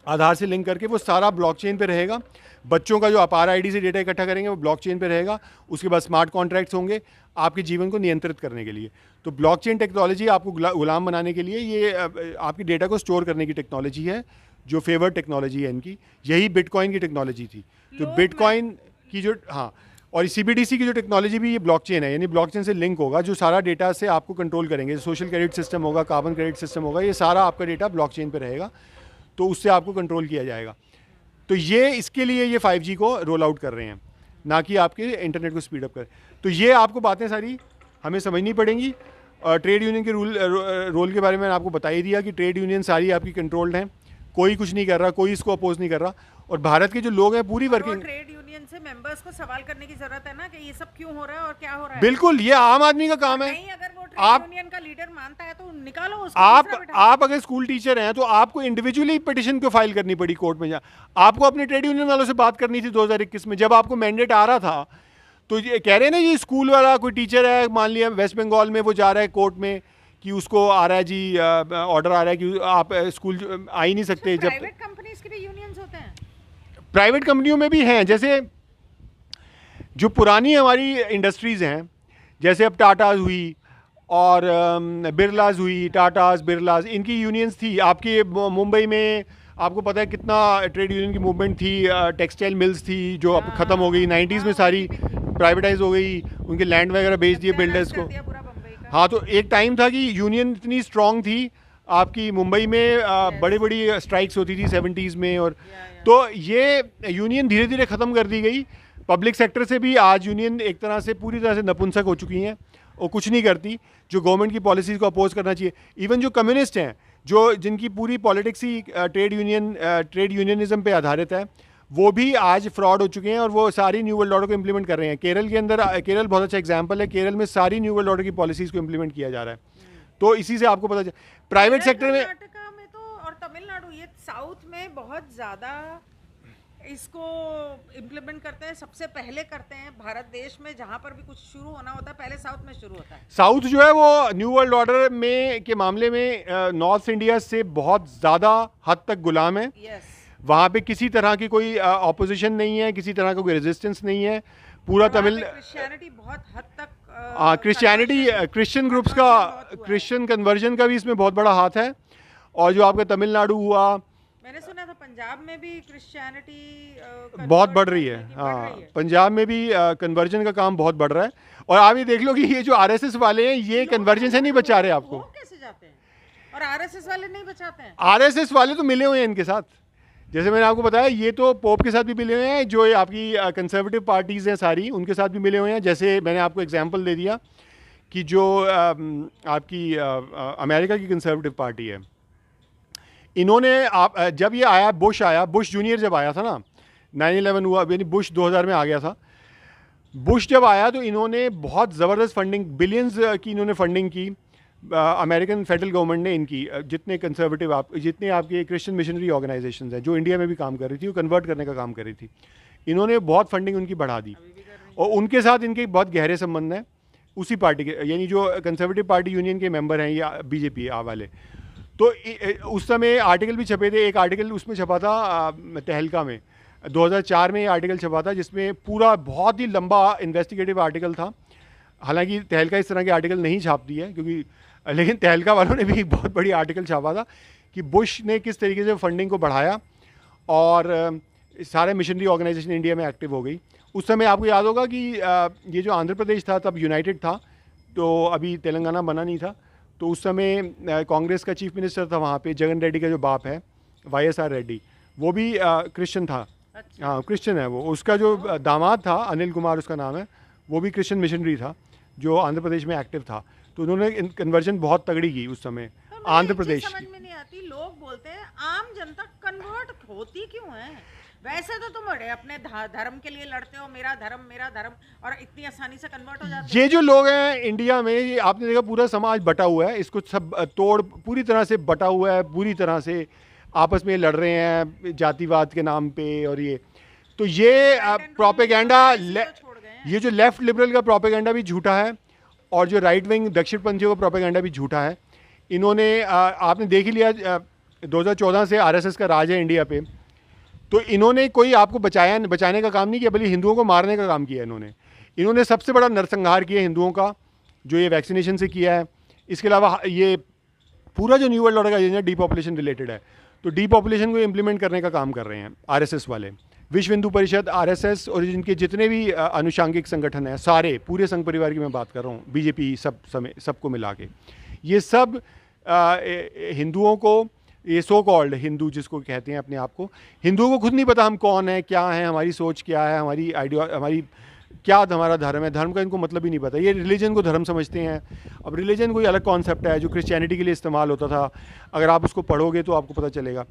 आधार से लिंक करके वो सारा ब्लॉकचेन पे रहेगा। बच्चों का जो अपार आईडी से डेटा इकट्ठा करेंगे वो ब्लॉकचेन पे रहेगा। उसके बाद स्मार्ट कॉन्ट्रैक्ट्स होंगे आपके जीवन को नियंत्रित करने के लिए। तो ब्लॉकचेन टेक्नोलॉजी आपको गुलाम बनाने के लिए, ये आपकी डेटा को स्टोर करने की टेक्नोलॉजी है, जो फेवर्ड टेक्नोलॉजी है इनकी। यही बिटकॉइन की टेक्नोलॉजी थी। तो बिटकॉइन की जो और CBDC की जो टेक्नोलॉजी भी ये ब्लॉकचेन है, यानी ब्लॉकचेन से लिंक होगा, जो सारा डेटा से आपको कंट्रोल करेंगे। सोशल क्रेडिट सिस्टम होगा, कार्बन क्रेडिट सिस्टम होगा, ये सारा आपका डेटा ब्लॉकचेन पे रहेगा, तो उससे आपको कंट्रोल किया जाएगा। तो ये इसके लिए ये 5G को रोल आउट कर रहे हैं, ना कि आपके इंटरनेट को स्पीड अप कर। तो ये आपको बातें सारी हमें समझनी पड़ेंगी। ट्रेड यूनियन के रोल के बारे में मैंने आपको बता ही दिया कि ट्रेड यूनियन सारी आपकी कंट्रोल्ड हैं। कोई कुछ नहीं कर रहा, कोई इसको अपोज नहीं कर रहा। और भारत के जो लोग हैं पूरी वर्किंग, ट्रेड यूनियन से मेंबर्स को सवाल करने की जरूरत है ना कि ये सब क्यों हो रहा है और क्या हो रहा है। बिल्कुल, ये आम आदमी का काम है। नहीं, अगर वो ट्रेड यूनियन का लीडर मानता है तो निकालो उसको, आप अगर स्कूल टीचर हैं तो आपको इंडिविजुअली पिटिशन क्यों फाइल करनी पड़ी कोर्ट में? जा आपको अपने ट्रेड यूनियन वालों से बात करनी थी 2021 में, जब आपको मैंडेट आ रहा था। तो ये कह रहे हैं ना, ये स्कूल वाला कोई टीचर है, मान लिया वेस्ट बंगाल में, वो जा रहा है कोर्ट में कि उसको आ रहा है जी, ऑर्डर आ रहा है कि आप स्कूल आ ही नहीं सकते। जब प्राइवेट कंपनीज के भी यूनियंस होते हैं, प्राइवेट कंपनियों में भी हैं, जैसे जो पुरानी हमारी इंडस्ट्रीज़ हैं, जैसे अब टाटाज हुई और बिरलाज हुई, टाटाज बिरलाज, इनकी यूनियंस थी। आपके मुंबई में आपको पता है कितना ट्रेड यूनियन की मूवमेंट थी। टेक्सटाइल मिल्स थी जो अब ख़त्म हो गई, 90s में सारी प्राइवेटाइज हो गई, उनके लैंड वगैरह बेच दिए बिल्डर्स को। हाँ, तो एक टाइम था कि यूनियन इतनी स्ट्रांग थी आपकी मुंबई में, बड़ी बड़ी स्ट्राइक्स होती थी 70s में। और तो ये यूनियन धीरे धीरे ख़त्म कर दी गई। पब्लिक सेक्टर से भी आज यूनियन एक तरह से पूरी तरह से नपुंसक हो चुकी हैं और कुछ नहीं करती, जो गवर्नमेंट की पॉलिसीज़ को अपोज करना चाहिए। इवन जो कम्युनिस्ट हैं, जो जिनकी पूरी पॉलिटिक्स ही ट्रेड यूनियनिज्म पे आधारित है, वो भी आज फ्रॉड हो चुके हैं और वो सारी न्यू वर्ल्ड ऑर्डर को इम्प्लीमेंट कर रहे हैं। केरल के अंदर, केरल बहुत अच्छा एग्जांपल है, केरल में सारी न्यू वर्ल्ड ऑर्डर की पॉलिसीज़ को इम्प्लीमेंट किया जा रहा है। तो इसी से आपको पता चला प्राइवेट सेक्टर में, कर्नाटका में तो और तमिलनाडु, ये साउथ में बहुत ज़्यादा इसको इम्प्लीमेंट करते हैं, सबसे पहले करते हैं। भारत देश में जहाँ पर भी कुछ शुरू होना होता है पहले साउथ में शुरू होता है। साउथ जो है वो न्यू वर्ल्ड ऑर्डर में के मामले में नॉर्थ इंडिया से बहुत ज़्यादा हद तक गुलाम है। वहाँ पे किसी तरह की कोई ऑपोजिशन नहीं है, किसी तरह का कोई रेजिस्टेंस नहीं है। पूरा तमिल क्रिश्चियनिटी बहुत हद तक, क्रिश्चियनिटी, क्रिश्चियन ग्रुप्स का, क्रिश्चियन कन्वर्जन का भी इसमें बहुत बड़ा हाथ है। और जो आपका तमिलनाडु हुआ, मैंने सुना था पंजाब में भी क्रिश्चियनिटी बहुत बढ़ रही है। हाँ, पंजाब में भी कन्वर्जन का काम बहुत बढ़ रहा है। और आप ये देख लो कि ये जो आरएसएस वाले हैं, ये कन्वर्जन से नहीं बचा रहे आपको। कैसे जाते हैं और आरएसएस वाले नहीं बचाते हैं? आरएसएस वाले तो मिले हुए हैं इनके साथ, जैसे मैंने आपको बताया, ये तो पोप के साथ भी मिले हुए हैं। जो ये आपकी कंजर्वेटिव पार्टीज़ हैं सारी, उनके साथ भी मिले हुए हैं। जैसे मैंने आपको एग्जांपल दे दिया कि जो आपकी अमेरिका की कंजर्वेटिव पार्टी है, इन्होंने जब ये आया, बुश आया, बुश जूनियर जब आया था ना, 9/11 हुआ, यानी बुश 2000 में आ गया था। बुश जब आया तो इन्होंने बहुत ज़बरदस्त फंडिंग, बिलियंस की इन्होंने फंडिंग की। अमेरिकन फेडरल गवर्नमेंट ने इनकी जितने कंजर्वेटिव जितने आपके क्रिश्चियन मिशनरी ऑर्गेनाइजेशंस हैं जो इंडिया में भी काम कर रही थी, वो कन्वर्ट करने का काम कर रही थी, इन्होंने बहुत फंडिंग उनकी बढ़ा दी। और उनके साथ इनके बहुत गहरे संबंध हैं उसी पार्टी के, यानी जो कंजर्वेटिव पार्टी यूनियन के मेंबर हैं या बीजेपी वाले। तो उस समय आर्टिकल भी छपे थे। एक आर्टिकल उसमें छपा था तहलका में, 2004 में ये आर्टिकल छपा था, जिसमें पूरा बहुत ही लंबा इन्वेस्टिगेटिव आर्टिकल था। हालांकि तहलका इस तरह के आर्टिकल नहीं छापती है, क्योंकि लेकिन तहलका वालों ने भी एक बहुत बड़ी आर्टिकल छापा था कि बुश ने किस तरीके से फंडिंग को बढ़ाया और सारे मिशनरी ऑर्गेनाइजेशन इंडिया में एक्टिव हो गई। उस समय आपको याद होगा कि ये जो आंध्र प्रदेश था तब यूनाइटेड था, तो अभी तेलंगाना बना नहीं था। तो उस समय कांग्रेस का चीफ मिनिस्टर था वहाँ पे, जगन रेड्डी का जो बाप है, YSR रेड्डी, वो भी क्रिश्चियन था। हाँ, क्रिश्चियन है वो। उसका जो दामाद था, अनिल कुमार उसका नाम है, वो भी क्रिश्चियन मिशनरी था जो आंध्र प्रदेश में एक्टिव था। तो उन्होंने कन्वर्जन बहुत तगड़ी की उस समय आंध्र प्रदेश। समझ में नहीं आती, लोग बोलते हैं आम जनता कन्वर्ट होती क्यों है? वैसे तो तुम बड़े अपने धर्म के लिए लड़ते हो, मेरा धर्म, और इतनी आसानी से कन्वर्ट हो जाते ये जो लोग हैं इंडिया में, ये आपने देखा पूरा समाज बटा हुआ है, इसको सब तोड़ पूरी तरह से बटा हुआ है, पूरी तरह से आपस में लड़ रहे हैं जातिवाद के नाम पे। और ये तो ये प्रोपेगेंडा, ये जो लेफ्ट लिबरल का प्रोपेगेंडा भी झूठा है और जो राइट विंग दक्षिणपंथियों का प्रोपेगेंडा भी झूठा है। इन्होंने आपने देख ही लिया 2014 से आरएसएस का राज है इंडिया पे। तो इन्होंने कोई आपको बचाने का काम नहीं किया, बल्कि हिंदुओं को मारने का काम किया। इन्होंने सबसे बड़ा नरसंहार किया हिंदुओं का, जो ये वैक्सीनेशन से किया है। इसके अलावा ये पूरा जो न्यू वर्ल्ड ऑर्डर का एजेंडा डीपॉपुलेशन रिलेटेड है, तो डीपॉपुलेशन को इम्प्लीमेंट करने का काम कर रहे हैं आरएसएस वाले। विश्व हिंदू परिषद, आरएसएस और जिनके जितने भी अनुषांगिक संगठन हैं, सारे पूरे संघ परिवार की मैं बात कर रहा हूँ, बीजेपी सबको मिला के, ये सब हिंदुओं को, ये सो कॉल्ड हिंदू जिसको कहते हैं अपने आप को, हिंदुओं को खुद नहीं पता हम कौन है, क्या है, हमारी सोच क्या है, हमारी क्या हमारा धर्म है, धर्म का इनको मतलब ही नहीं पता। ये रिलीजन को धर्म समझते हैं। अब रिलीजन कोई अलग कॉन्सेप्ट है जो क्रिश्चियनिटी के लिए इस्तेमाल होता था, अगर आप उसको पढ़ोगे तो आपको पता चलेगा।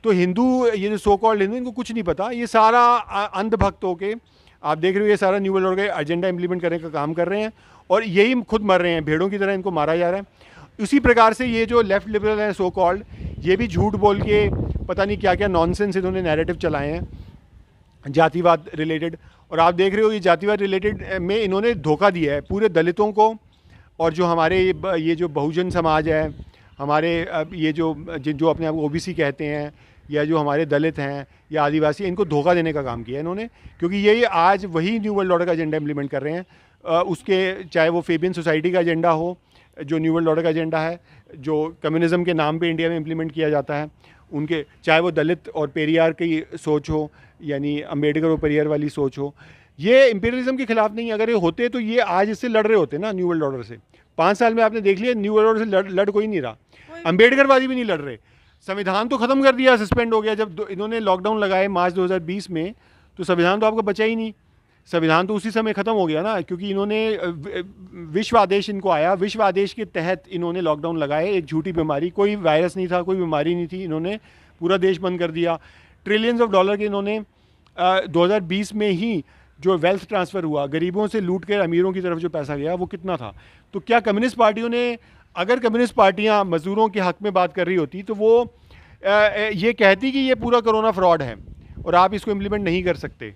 तो हिंदू, ये जो सो कॉल्ड हिंदू, इनको कुछ नहीं पता, ये सारा अंधभक्त होके आप देख रहे हो ये सारा न्यू वर्ल्ड ऑर्डर का एजेंडा इंप्लीमेंट करने का काम कर रहे हैं, और यही खुद मर रहे हैं, भेड़ों की तरह इनको मारा जा रहा है। उसी प्रकार से ये जो लेफ्ट लिबरल हैं सो कॉल्ड, ये भी झूठ बोल के पता नहीं क्या क्या नॉनसेंस इन्होंने नैरेटिव चलाए हैं जातिवाद रिलेटेड। और आप देख रहे हो ये जातिवाद रिलेटेड में इन्होंने धोखा दिया है पूरे दलितों को, और जो हमारे ये जो बहुजन समाज है, हमारे ये जो अपने आप को ओबीसी कहते हैं, या जो हमारे दलित हैं या आदिवासी, इनको धोखा देने का काम किया है इन्होंने, क्योंकि ये आज वही न्यू वर्ल्ड ऑर्डर का एजेंडा इंप्लीमेंट कर रहे हैं। उसके चाहे वो फेबियन सोसाइटी का एजेंडा हो, जो न्यू वर्ल्ड ऑर्डर का एजेंडा है, जो कम्युनिज्म के नाम पे इंडिया में इंप्लीमेंट किया जाता है, उनके चाहे वो दलित और पेरियार की सोच हो, यानी अम्बेडकर और पेरियार वाली सोच हो, ये इंपीरियलिज्म के खिलाफ नहीं। अगर ये होते तो ये आज इससे लड़ रहे होते ना न्यू वर्ल्ड ऑर्डर से। 5 साल में आपने देख लिया न्यू वर्ल्ड ऑर्डर से लड़ कोई नहीं रहा, अम्बेडकरवादी भी नहीं लड़ रहे। संविधान तो ख़त्म कर दिया, सस्पेंड हो गया जब इन्होंने लॉकडाउन लगाए मार्च 2020 में, तो संविधान तो आपका बचा ही नहीं। संविधान तो उसी समय ख़त्म हो गया ना, क्योंकि इन्होंने विश्व आदेश इनको आया, विश्व आदेश के तहत इन्होंने लॉकडाउन लगाए। एक झूठी बीमारी, कोई वायरस नहीं था, कोई बीमारी नहीं थी, इन्होंने पूरा देश बंद कर दिया। ट्रिलियंस ऑफ डॉलर के इन्होंने 2020 में ही जो वेल्थ ट्रांसफ़र हुआ, गरीबों से लूट कर अमीरों की तरफ जो पैसा गया वो कितना था। तो क्या कम्युनिस्ट पार्टियों ने, अगर कम्युनिस्ट पार्टियां मज़दूरों के हक़ में बात कर रही होती तो वो ये कहती कि ये पूरा कोरोना फ्रॉड है और आप इसको इम्प्लीमेंट नहीं कर सकते।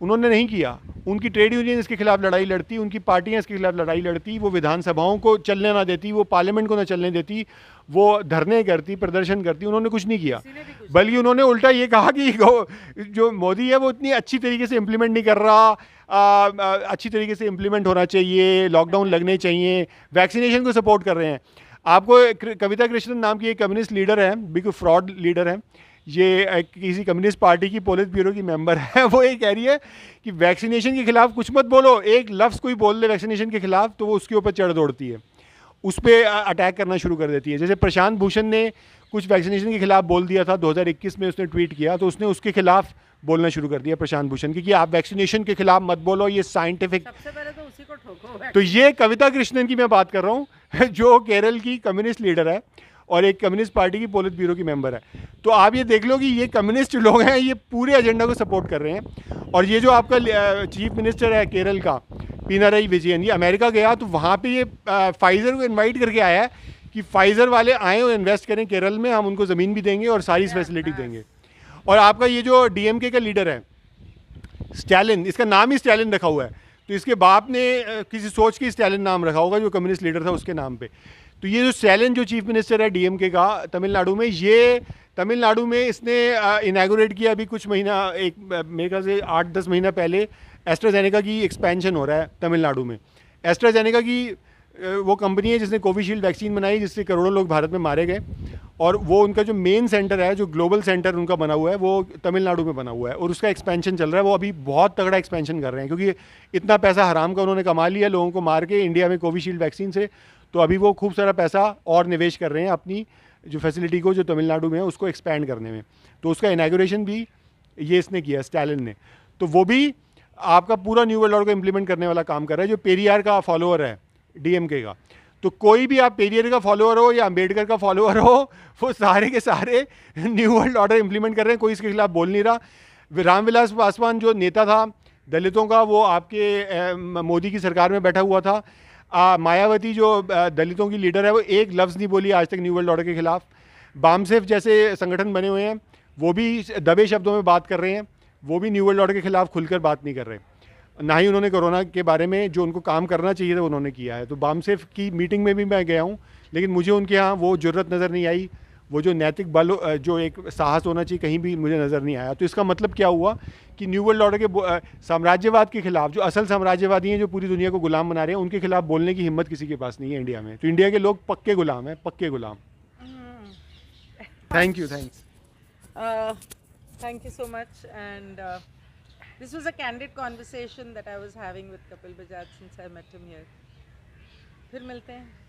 उन्होंने नहीं किया। उनकी ट्रेड यूनियन इसके खिलाफ लड़ाई लड़ती, उनकी पार्टियां इसके खिलाफ लड़ाई लड़ती, वो विधानसभाओं को चलने ना देती, वो पार्लियामेंट को ना चलने देती, वो धरने करती, प्रदर्शन करती। उन्होंने कुछ नहीं किया, बल्कि उन्होंने उल्टा ये कहा कि जो मोदी है वो इतनी अच्छी तरीके से इम्प्लीमेंट नहीं कर रहा, अच्छी तरीके से इम्प्लीमेंट होना चाहिए, लॉकडाउन लगने चाहिए, वैक्सीनेशन को सपोर्ट कर रहे हैं। आपको कविता कृष्णन नाम की एक कम्युनिस्ट लीडर है, बिल्कुल फ्रॉड लीडर है, ये किसी कम्युनिस्ट पार्टी की पोलित ब्यूरो की मेंबर है। वो ये कह रही है कि वैक्सीनेशन के खिलाफ कुछ मत बोलो, एक लफ्ज़ कोई बोल दे वैक्सीनेशन के खिलाफ तो वो उसके ऊपर चढ़ दौड़ती है, उस पर अटैक करना शुरू कर देती है। जैसे प्रशांत भूषण ने कुछ वैक्सीनेशन के खिलाफ बोल दिया था 2021 में, उसने ट्वीट किया तो उसने उसके खिलाफ बोलना शुरू कर दिया प्रशांत भूषण की कि आप वैक्सीनेशन के खिलाफ मत बोलो, ये साइंटिफिक। सबसे पहले तो उसी को ठोको। तो ये कविता कृष्णन की मैं बात कर रहा हूँ जो केरल की कम्युनिस्ट लीडर है और एक कम्युनिस्ट पार्टी की पोलित ब्यूरो की मेंबर है। तो आप ये देख लो कि ये कम्युनिस्ट लोग हैं, ये पूरे एजेंडा को सपोर्ट कर रहे हैं। और ये जो आपका चीफ मिनिस्टर है केरल का, पिनाराई विजयन, ये अमेरिका गया तो वहाँ पे ये फाइज़र को इनवाइट करके आया है कि फाइज़र वाले आएँ और इन्वेस्ट करें केरल में, हम उनको ज़मीन भी देंगे और सारी फैसिलिटी देंगे। और आपका ये जो डीएमके का लीडर है स्टैलिन, इसका नाम ही स्टैलिन रखा हुआ है, तो इसके बाप ने किसी सोच के स्टैलिन नाम रखा होगा, जो कम्युनिस्ट लीडर था उसके नाम पे। तो ये जो स्टैलिन जो चीफ मिनिस्टर है डीएमके का तमिलनाडु में, ये तमिलनाडु में इसने इनैगोरेट किया अभी कुछ महीना, एक मेरे ख्याल से 8-10 महीना पहले, एस्ट्राजेनेका की एक्सपेंशन हो रहा है तमिलनाडु में। एस्ट्राजेनेका की वो कंपनी है जिसने कोविशील्ड वैक्सीन बनाई, जिससे करोड़ों लोग भारत में मारे गए, और वो उनका जो मेन सेंटर है, जो ग्लोबल सेंटर उनका बना हुआ है, वो तमिलनाडु में बना हुआ है और उसका एक्सपेंशन चल रहा है। वो अभी बहुत तगड़ा एक्सपेंशन कर रहे हैं क्योंकि इतना पैसा हराम का उन्होंने कमा लिया लोगों को मार के इंडिया में कोविशील्ड वैक्सीन से। तो अभी वो खूब सारा पैसा और निवेश कर रहे हैं अपनी जो फैसिलिटी को, जो तमिलनाडु में है, उसको एक्सपैंड करने में। तो उसका इनैगोरेशन भी ये इसने किया, स्टैलिन ने। तो वो भी आपका पूरा न्यू वर्ल्ड ऑर्डर को इम्प्लीमेंट करने वाला काम कर रहा है, जो पेरियार का फॉलोअर है डीएमके का। तो कोई भी आप पेरियर का फॉलोअर हो या अंबेडकर का फॉलोअर हो, वो सारे के सारे न्यू वर्ल्ड ऑर्डर इंप्लीमेंट कर रहे हैं, कोई इसके खिलाफ बोल नहीं रहा। रामविलास पासवान जो नेता था दलितों का, वो आपके मोदी की सरकार में बैठा हुआ था। मायावती जो दलितों की लीडर है, वो एक लफ्ज़ नहीं बोली आज तक न्यू वर्ल्ड ऑर्डर के खिलाफ। बामसेफ जैसे संगठन बने हुए हैं, वो भी दबे शब्दों में बात कर रहे हैं, वो भी न्यू वर्ल्ड ऑर्डर के खिलाफ खुलकर बात नहीं कर रहे। ना ही उन्होंने कोरोना के बारे में जो उनको काम करना चाहिए था उन्होंने किया है। तो बामसेफ की मीटिंग में भी मैं गया हूँ, लेकिन मुझे उनके यहाँ वो जुर्रत नज़र नहीं आई, वो जो नैतिक बल, जो एक साहस होना चाहिए, कहीं भी मुझे नज़र नहीं आया। तो इसका मतलब क्या हुआ कि न्यू वर्ल्ड ऑर्डर के साम्राज्यवाद के खिलाफ, जो असल साम्राज्यवादी हैं, जो पूरी दुनिया को गुलाम बना रहे हैं, उनके खिलाफ बोलने की हिम्मत किसी के पास नहीं है इंडिया में। तो इंडिया के लोग पक्के गुलाम हैं, पक्के गुलाम। Thank you, thanks. Thank you so much, and this was a candid conversation that I was having with Kapil Bajaj since I met him here. फिर मिलते हैं।